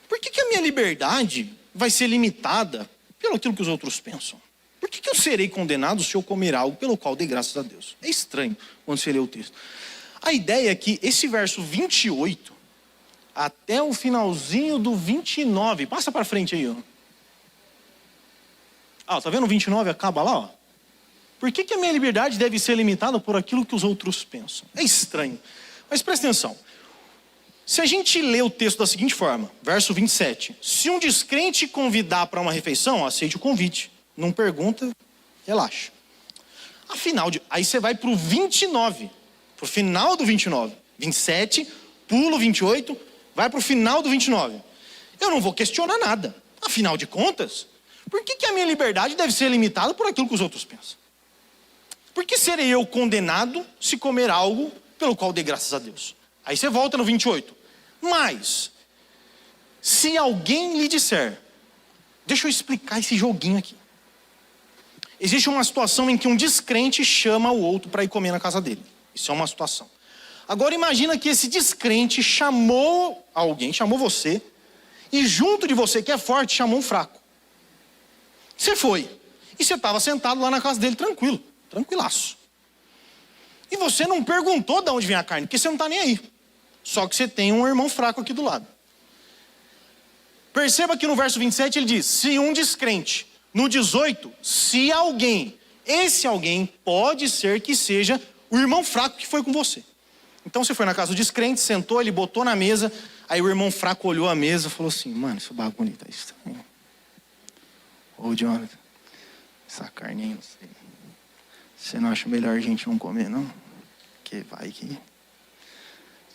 Por que a minha liberdade vai ser limitada pelo aquilo que os outros pensam? Por que eu serei condenado se eu comer algo pelo qual dei graças a Deus? É estranho quando você lê o texto. A ideia é que esse verso 28, até o finalzinho do 29, passa para frente aí, ó. Ah, tá vendo o 29 acaba lá, ó? Por que a minha liberdade deve ser limitada por aquilo que os outros pensam? É estranho. Mas presta atenção. Se a gente lê o texto da seguinte forma, verso 27. Se um descrente convidar para uma refeição, aceite o convite. Não pergunta, relaxa. Afinal, aí você vai para o 29. Para o final do 29. 27, pula o 28, vai para o final do 29. Eu não vou questionar nada. Afinal de contas, por que a minha liberdade deve ser limitada por aquilo que os outros pensam? Por que serei eu condenado se comer algo pelo qual dei graças a Deus? Aí você volta no 28. Mas, se alguém lhe disser, deixa eu explicar esse joguinho aqui. Existe uma situação em que um descrente chama o outro para ir comer na casa dele. Isso é uma situação. Agora imagina que esse descrente chamou alguém, chamou você, e junto de você que é forte, chamou um fraco. Você foi. E você estava sentado lá na casa dele tranquilo, tranquilaço. E você não perguntou de onde vem a carne, porque você não está nem aí. Só que você tem um irmão fraco aqui do lado. Perceba que no verso 27 ele diz, se um descrente. No 18, se alguém, esse alguém pode ser que seja o irmão fraco que foi com você. Então você foi na casa do descrente, sentou, ele botou na mesa, aí o irmão fraco olhou a mesa e falou assim, mano, esse bagulho bonito é estranho. Ô Jonathan, essa carne aí, não sei. Você não acha melhor a gente não comer, não? Porque vai que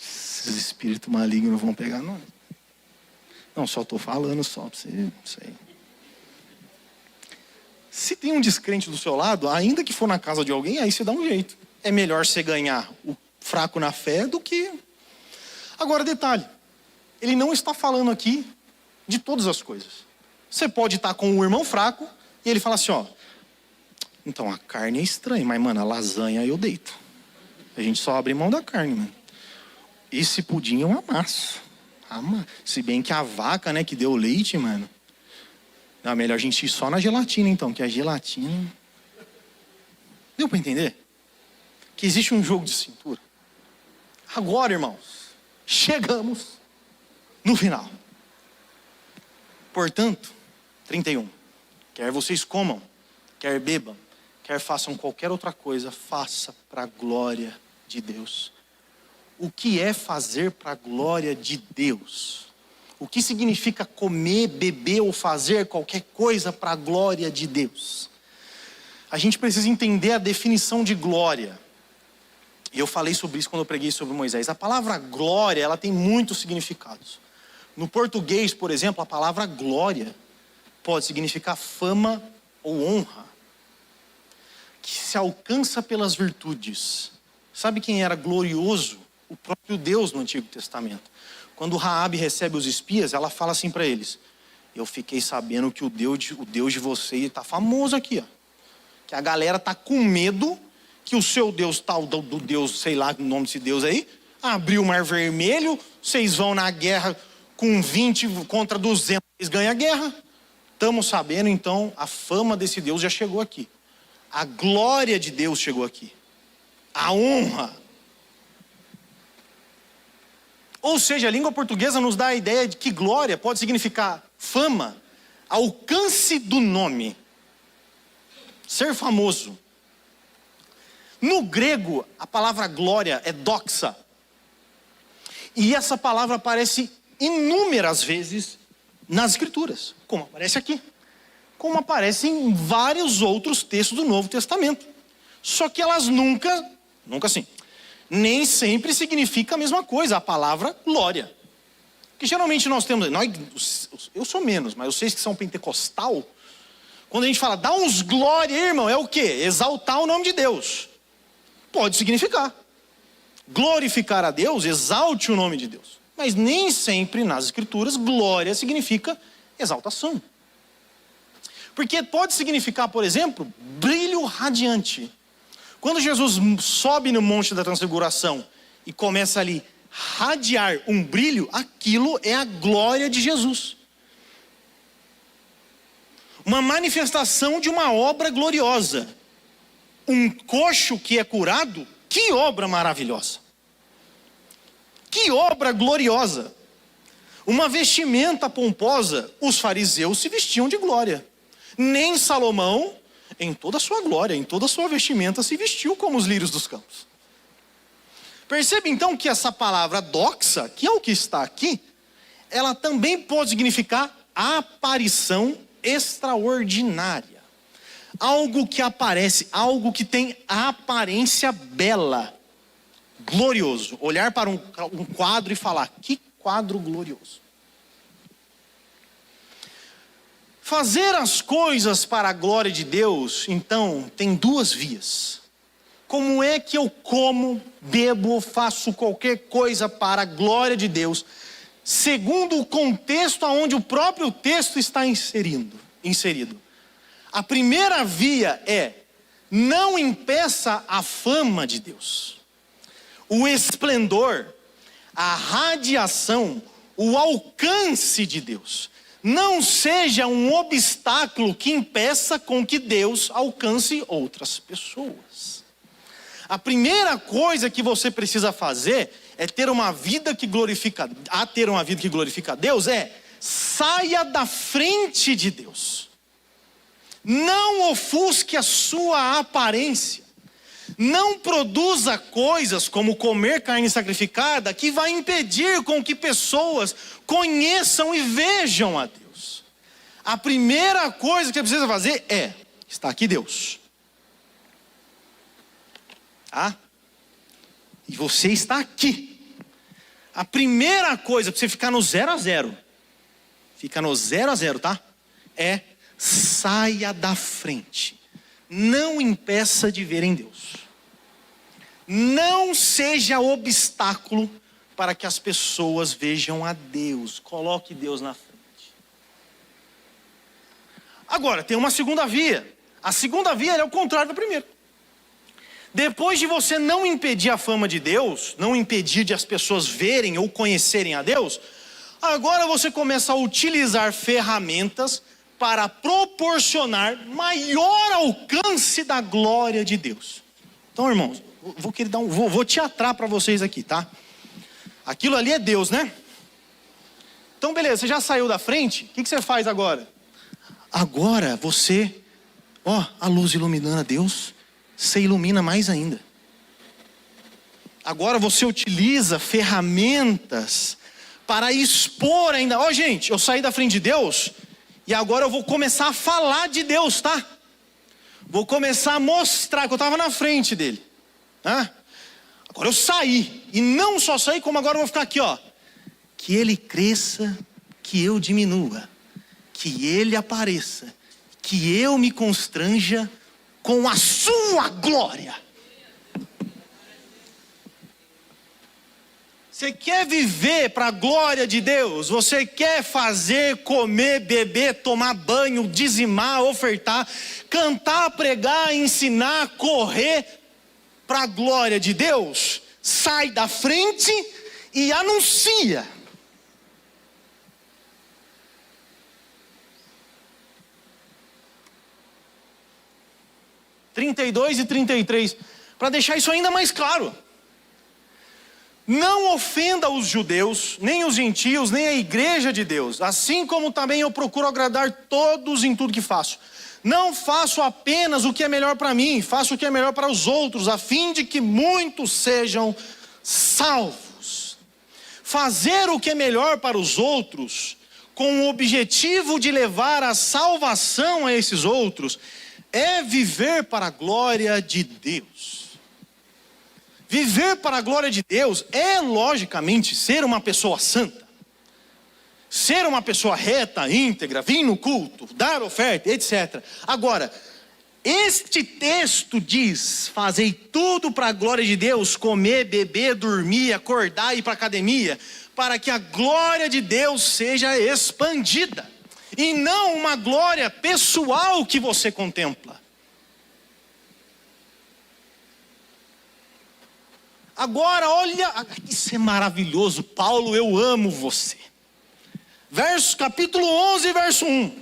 esses espíritos malignos vão pegar nós. Não, só estou falando só para você, não sei. Se tem um descrente do seu lado, ainda que for na casa de alguém, aí você dá um jeito. É melhor você ganhar o fraco na fé do que... Agora, detalhe. Ele não está falando aqui de todas as coisas. Você pode estar com um irmão fraco e ele fala assim, ó... Então, a carne é estranha, mas, mano, a lasanha eu deito. A gente só abre mão da carne, mano. Esse pudim eu amasso. Se bem que a vaca, né, que deu leite, mano... Não, melhor a gente ir só na gelatina, então, que a gelatina... Deu para entender? Que existe um jogo de cintura. Agora, irmãos, chegamos no final. Portanto, 31. Quer vocês comam, quer bebam, quer façam qualquer outra coisa, faça para a glória de Deus. O que é fazer para a glória de Deus? O que significa comer, beber ou fazer qualquer coisa para a glória de Deus? A gente precisa entender a definição de glória. E eu falei sobre isso quando eu preguei sobre Moisés. A palavra glória, ela tem muitos significados. No português, por exemplo, a palavra glória pode significar fama ou honra, que se alcança pelas virtudes. Sabe quem era glorioso? O próprio Deus no Antigo Testamento. Quando Raabe recebe os espias, ela fala assim para eles, eu fiquei sabendo que o Deus de vocês está famoso aqui, ó. Que a galera está com medo que o seu Deus, tal do Deus, sei lá o nome desse Deus aí, abriu o Mar Vermelho, vocês vão na guerra com 20 contra 200, vocês ganham a guerra. Estamos sabendo, então, a fama desse Deus já chegou aqui. A glória de Deus chegou aqui. A honra. Ou seja, a língua portuguesa nos dá a ideia de que glória pode significar fama, alcance do nome, ser famoso. No grego, a palavra glória é doxa. E essa palavra aparece inúmeras vezes nas escrituras, como aparece aqui. como aparece em vários outros textos do Novo Testamento. Só que elas nunca assim, nem sempre significa a mesma coisa, a palavra glória. Porque geralmente nós temos, eu sou menos, mas vocês que são pentecostal, quando a gente fala, dá uns glória, irmão, é o quê? Exaltar o nome de Deus. Pode significar. Glorificar a Deus, exalte o nome de Deus. Mas nem sempre nas escrituras, glória significa exaltação. Porque pode significar, por exemplo, brilho radiante. Quando Jesus sobe no Monte da Transfiguração e começa ali radiar um brilho, aquilo é a glória de Jesus. Uma manifestação de uma obra gloriosa. Um coxo que é curado, que obra maravilhosa. Que obra gloriosa. Uma vestimenta pomposa, os fariseus se vestiam de glória. Nem Salomão, em toda a sua glória, em toda a sua vestimenta, se vestiu como os lírios dos campos. Percebe então que essa palavra doxa, que é o que está aqui, ela também pode significar aparição extraordinária. Algo que aparece, algo que tem aparência bela, glorioso. Olhar para um quadro e falar, que quadro glorioso. Fazer as coisas para a glória de Deus, então, tem duas vias. Como é que eu como, bebo, faço qualquer coisa para a glória de Deus, segundo o contexto aonde o próprio texto está inserido? A primeira via é, não impeça a fama de Deus. O esplendor, a radiação, o alcance de Deus. Não seja um obstáculo que impeça com que Deus alcance outras pessoas. A primeira coisa que você precisa fazer é ter uma vida que glorifica a Deus, saia da frente de Deus. Não ofusque a sua aparência. Não produza coisas como comer carne sacrificada que vai impedir com que pessoas conheçam e vejam a Deus. A primeira coisa que você precisa fazer está aqui Deus. E você está aqui. A primeira coisa para você ficar no 0 a 0, fica no 0 a 0, tá? Saia da frente. Não impeça de ver em Deus. Não seja obstáculo para que as pessoas vejam a Deus. Coloque Deus na frente. Agora, tem uma segunda via. A segunda via é o contrário da primeira. Depois de você não impedir a fama de Deus, não impedir de as pessoas verem ou conhecerem a Deus, agora você começa a utilizar ferramentas para proporcionar maior alcance da glória de Deus. Então, irmãos, vou teatrar para vocês aqui, tá? Aquilo ali é Deus, né? Então, beleza, você já saiu da frente, o que você faz agora? Agora você, a luz iluminando a Deus, você ilumina mais ainda. Agora você utiliza ferramentas para expor ainda. Gente, eu saí da frente de Deus e agora eu vou começar a falar de Deus, tá? Vou começar a mostrar que eu estava na frente dele. Agora eu saí, e não só saí, como agora eu vou ficar aqui, que ele cresça, que eu diminua, que ele apareça, que eu me constranja com a sua glória. Você quer viver para a glória de Deus? Você quer fazer, comer, beber, tomar banho, dizimar, ofertar, cantar, pregar, ensinar, correr para a glória de Deus? Sai da frente e anuncia. (32 e 33), para deixar isso ainda mais claro. Não ofenda os judeus, nem os gentios, nem a igreja de Deus, assim como também eu procuro agradar todos em tudo que faço. Não faço apenas o que é melhor para mim, faço o que é melhor para os outros, a fim de que muitos sejam salvos. Fazer o que é melhor para os outros com o objetivo de levar a salvação a esses outros, é viver para a glória de Deus. Viver para a glória de Deus é, logicamente, ser uma pessoa santa. Ser uma pessoa reta, íntegra, vir no culto, dar oferta, etc. Agora, este texto diz: fazei tudo para a glória de Deus, comer, beber, dormir, acordar e ir para a academia, para que a glória de Deus seja expandida, e não uma glória pessoal que você contempla. Agora, olha, isso é maravilhoso. Paulo, eu amo você. Capítulo 11, verso 1.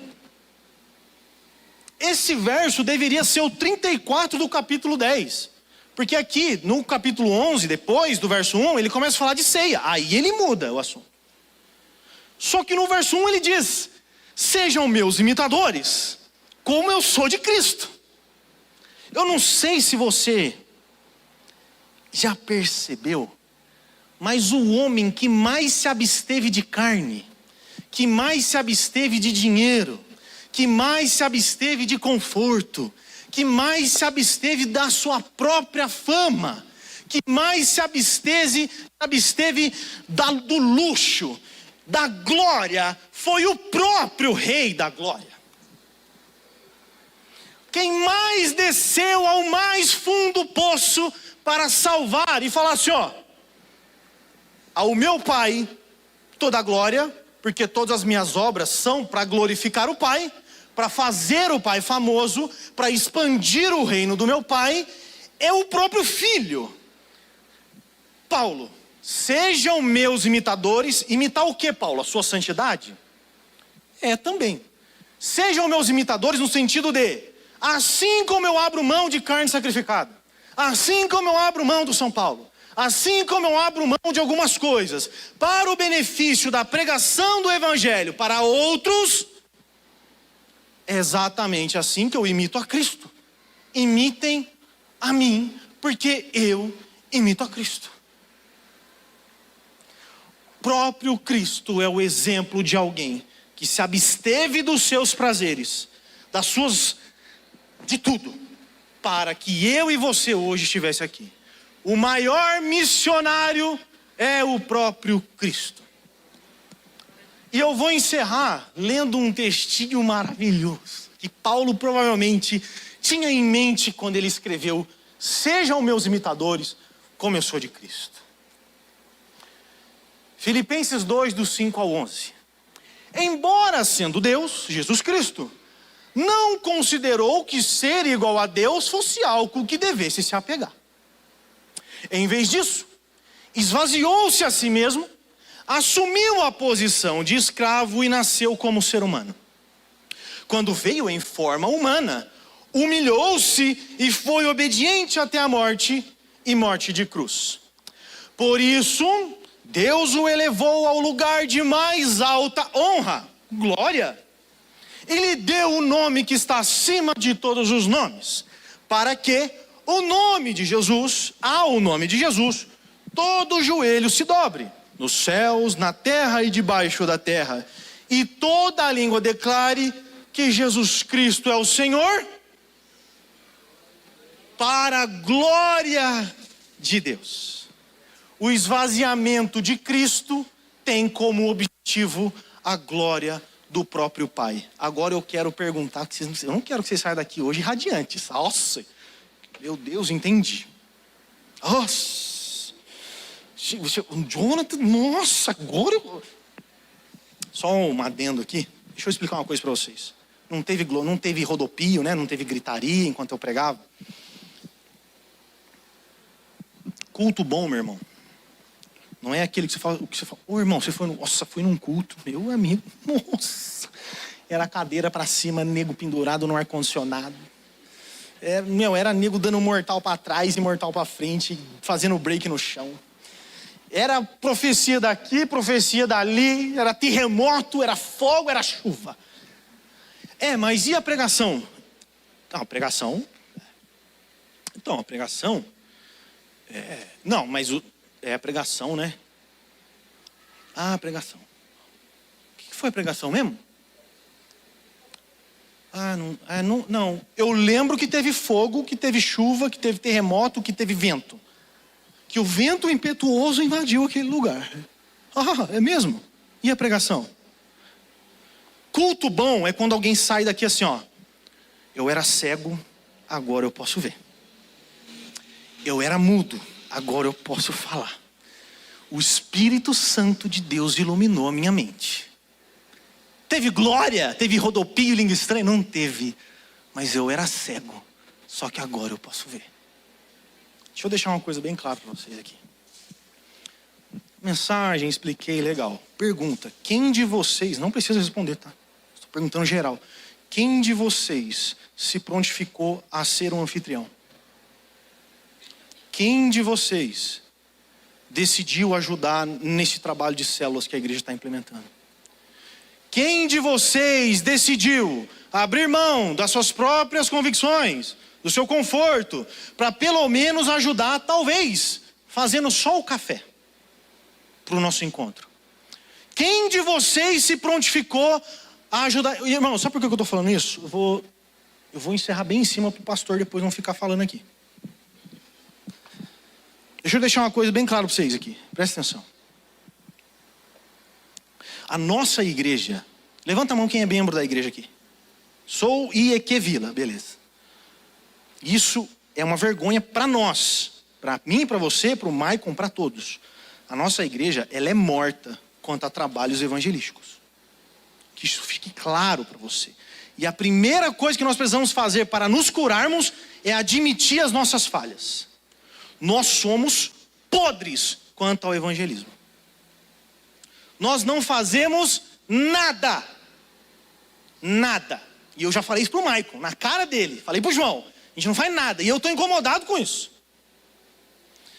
Esse verso deveria ser o 34 do capítulo 10. Porque aqui, no capítulo 11, depois do verso 1, ele começa a falar de ceia. Aí ele muda o assunto. Só que no verso 1 ele diz: sejam meus imitadores, como eu sou de Cristo. Eu não sei se você já percebeu, mas o homem que mais se absteve de carne, que mais se absteve de dinheiro, que mais se absteve de conforto, que mais se absteve da sua própria fama, que mais se absteve do luxo, da glória, foi o próprio Rei da glória. Quem mais desceu ao mais fundo poço para salvar e falar assim: ó, ao meu Pai toda a glória, porque todas as minhas obras são para glorificar o Pai, para fazer o Pai famoso, para expandir o reino do meu Pai, é o próprio Filho. Paulo, sejam meus imitadores. Imitar o que, Paulo? A sua santidade? É também. Sejam meus imitadores no sentido de: assim como eu abro mão de carne sacrificada, assim como eu abro mão do São Paulo, assim como eu abro mão de algumas coisas, para o benefício da pregação do Evangelho para outros, é exatamente assim que eu imito a Cristo. Imitem a mim, porque eu imito a Cristo. O próprio Cristo é o exemplo de alguém que se absteve dos seus prazeres, de tudo, para que eu e você hoje estivesse aqui. O maior missionário é o próprio Cristo. E eu vou encerrar lendo um textinho maravilhoso, que Paulo provavelmente tinha em mente quando ele escreveu: sejam meus imitadores, como eu sou de Cristo. Filipenses 2, do 5 ao 11. Embora sendo Deus, Jesus Cristo, não considerou que ser igual a Deus fosse algo que devesse se apegar. Em vez disso, esvaziou-se a si mesmo, assumiu a posição de escravo e nasceu como ser humano. Quando veio em forma humana, humilhou-se e foi obediente até a morte, e morte de cruz. Por isso, Deus o elevou ao lugar de mais alta honra, glória. E lhe deu o nome que está acima de todos os nomes, para que ao nome de Jesus, todo joelho se dobre, nos céus, na terra e debaixo da terra, e toda a língua declare que Jesus Cristo é o Senhor, para a glória de Deus. O esvaziamento de Cristo tem como objetivo a glória do próprio Pai. Agora eu quero perguntar, eu não quero que vocês saiam daqui hoje radiantes. Nossa, meu Deus, entendi. Nossa, Jonathan, nossa, agora eu... Só um adendo aqui, deixa eu explicar uma coisa para vocês. Não teve rodopio, né? Não teve gritaria enquanto eu pregava. Culto bom, meu irmão, não é aquele que você fala, ô irmão, você foi num culto, meu amigo, nossa, era cadeira para cima, nego pendurado no ar-condicionado, era nego dando mortal para trás e mortal para frente, fazendo break no chão, era profecia daqui, profecia dali, era terremoto, era fogo, era chuva. Mas e a pregação? Não, a pregação, não, mas é a pregação, né? A pregação. O que foi a pregação mesmo? Não. Eu lembro que teve fogo, que teve chuva, que teve terremoto, que teve vento. Que o vento impetuoso invadiu aquele lugar. É mesmo? E a pregação? Culto bom é quando alguém sai daqui assim, ó. Eu era cego, agora eu posso ver. Eu era mudo, agora eu posso falar. O Espírito Santo de Deus iluminou a minha mente. Teve glória? Teve rodopio, língua estranha? Não teve. Mas eu era cego. Só que agora eu posso ver. Deixa eu deixar uma coisa bem clara para vocês aqui. Mensagem, expliquei, legal. Pergunta, quem de vocês, não precisa responder, tá? Estou perguntando geral. Quem de vocês se prontificou a ser um anfitrião? Quem de vocês decidiu ajudar nesse trabalho de células que a igreja está implementando? Quem de vocês decidiu abrir mão das suas próprias convicções, do seu conforto, para pelo menos ajudar, talvez, fazendo só o café para o nosso encontro? Quem de vocês se prontificou a ajudar? Irmão, sabe por que eu estou falando isso? Eu vou encerrar bem em cima para o pastor depois não ficar falando aqui. Deixa eu deixar uma coisa bem clara para vocês aqui, presta atenção. A nossa igreja, levanta a mão quem é membro da igreja aqui. Sou IEQ Vila, beleza. Isso é uma vergonha para nós, para mim, para você, para o Maicon, para todos. A nossa igreja, ela é morta quanto a trabalhos evangelísticos. Que isso fique claro para você. E a primeira coisa que nós precisamos fazer para nos curarmos é admitir as nossas falhas. Nós somos podres quanto ao evangelismo. Nós não fazemos nada. Nada. E eu já falei isso pro Maicon, na cara dele. Falei pro João, a gente não faz nada. E eu estou incomodado com isso.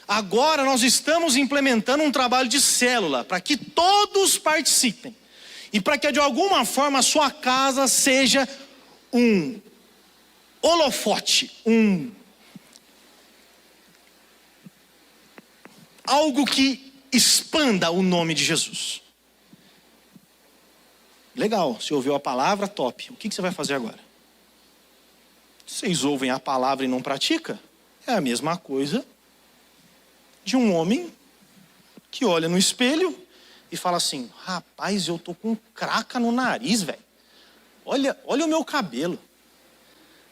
Agora nós estamos implementando um trabalho de célula, para que todos participem. E para que de alguma forma a sua casa seja um holofote, algo que expanda o nome de Jesus. Legal, você ouviu a palavra, top. O que você vai fazer agora? Vocês ouvem a palavra e não praticam? É a mesma coisa de um homem que olha no espelho e fala assim: rapaz, eu tô com craca no nariz, velho. Olha o meu cabelo.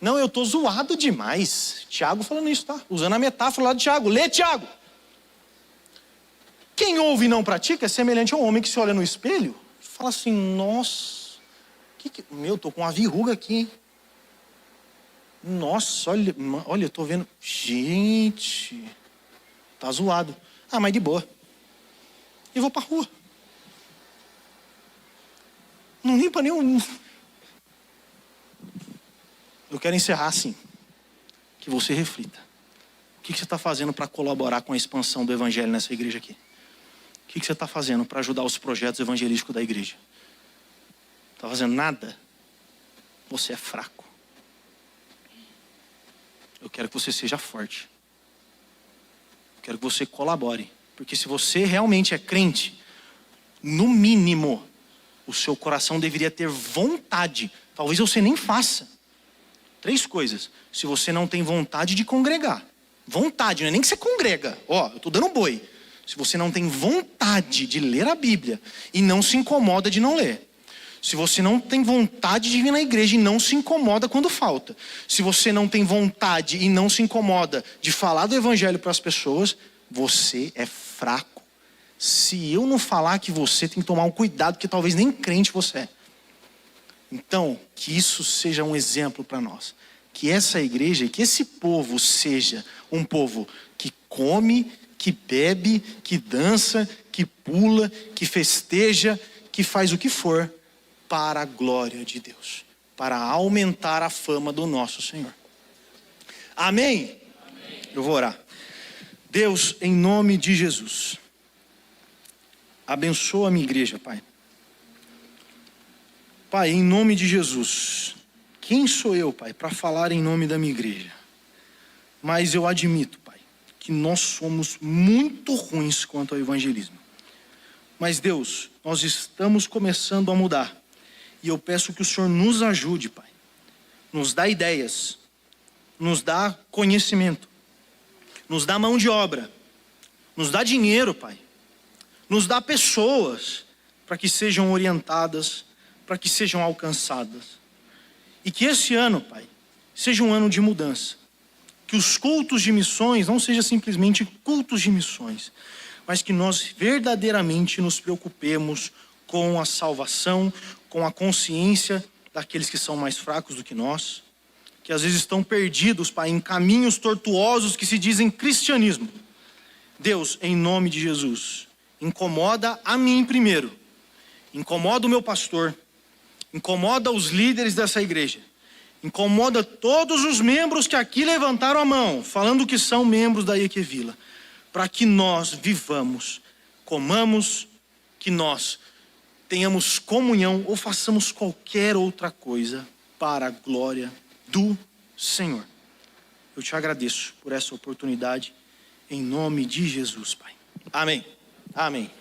Não, eu tô zoado demais. Tiago falando isso, tá? Usando a metáfora lá de Tiago. Lê, Tiago. Quem ouve e não pratica é semelhante a um homem que se olha no espelho e fala assim: nossa, meu, tô com uma verruga aqui, hein? Nossa, olha, eu tô vendo. Gente, tá zoado. Ah, mas de boa. E vou pra rua. Não limpa nenhum. Eu quero encerrar assim. Que você reflita. O que você está fazendo para colaborar com a expansão do evangelho nessa igreja aqui? O que você está fazendo para ajudar os projetos evangelísticos da igreja? Está fazendo nada? Você é fraco. Eu quero que você seja forte. Eu quero que você colabore. Porque se você realmente é crente, no mínimo, o seu coração deveria ter vontade. Talvez você nem faça. 3 coisas. Se você não tem vontade de congregar. Vontade, não é nem que você congrega. Ó, eu estou dando boi. Se você não tem vontade de ler a Bíblia e não se incomoda de não ler. Se você não tem vontade de vir na igreja e não se incomoda quando falta. Se você não tem vontade e não se incomoda de falar do evangelho para as pessoas, você é fraco. Se eu não falar que você tem que tomar um cuidado, porque talvez nem crente você é. Então, que isso seja um exemplo para nós. Que essa igreja e que esse povo seja um povo que come, que bebe, que dança, que pula, que festeja, que faz o que for para a glória de Deus, para aumentar a fama do nosso Senhor. Amém? Amém. Eu vou orar. Deus, em nome de Jesus, abençoa a minha igreja, Pai. Pai, em nome de Jesus, quem sou eu, Pai, para falar em nome da minha igreja? Mas eu admito, Pai, que nós somos muito ruins quanto ao evangelismo. Mas Deus, nós estamos começando a mudar. E eu peço que o Senhor nos ajude, Pai. Nos dá ideias, nos dá conhecimento, nos dá mão de obra, nos dá dinheiro, Pai. Nos dá pessoas para que sejam orientadas, para que sejam alcançadas. E que esse ano, Pai, seja um ano de mudança. Que os cultos de missões não sejam simplesmente cultos de missões, mas que nós verdadeiramente nos preocupemos com a salvação, com a consciência daqueles que são mais fracos do que nós, que às vezes estão perdidos, Pai, em caminhos tortuosos que se dizem cristianismo. Deus, em nome de Jesus, incomoda a mim primeiro, incomoda o meu pastor, incomoda os líderes dessa igreja, incomoda todos os membros que aqui levantaram a mão, falando que são membros da IEQ Vila, para que nós vivamos, comamos, que nós tenhamos comunhão ou façamos qualquer outra coisa para a glória do Senhor. Eu te agradeço por essa oportunidade, em nome de Jesus, Pai. Amém. Amém.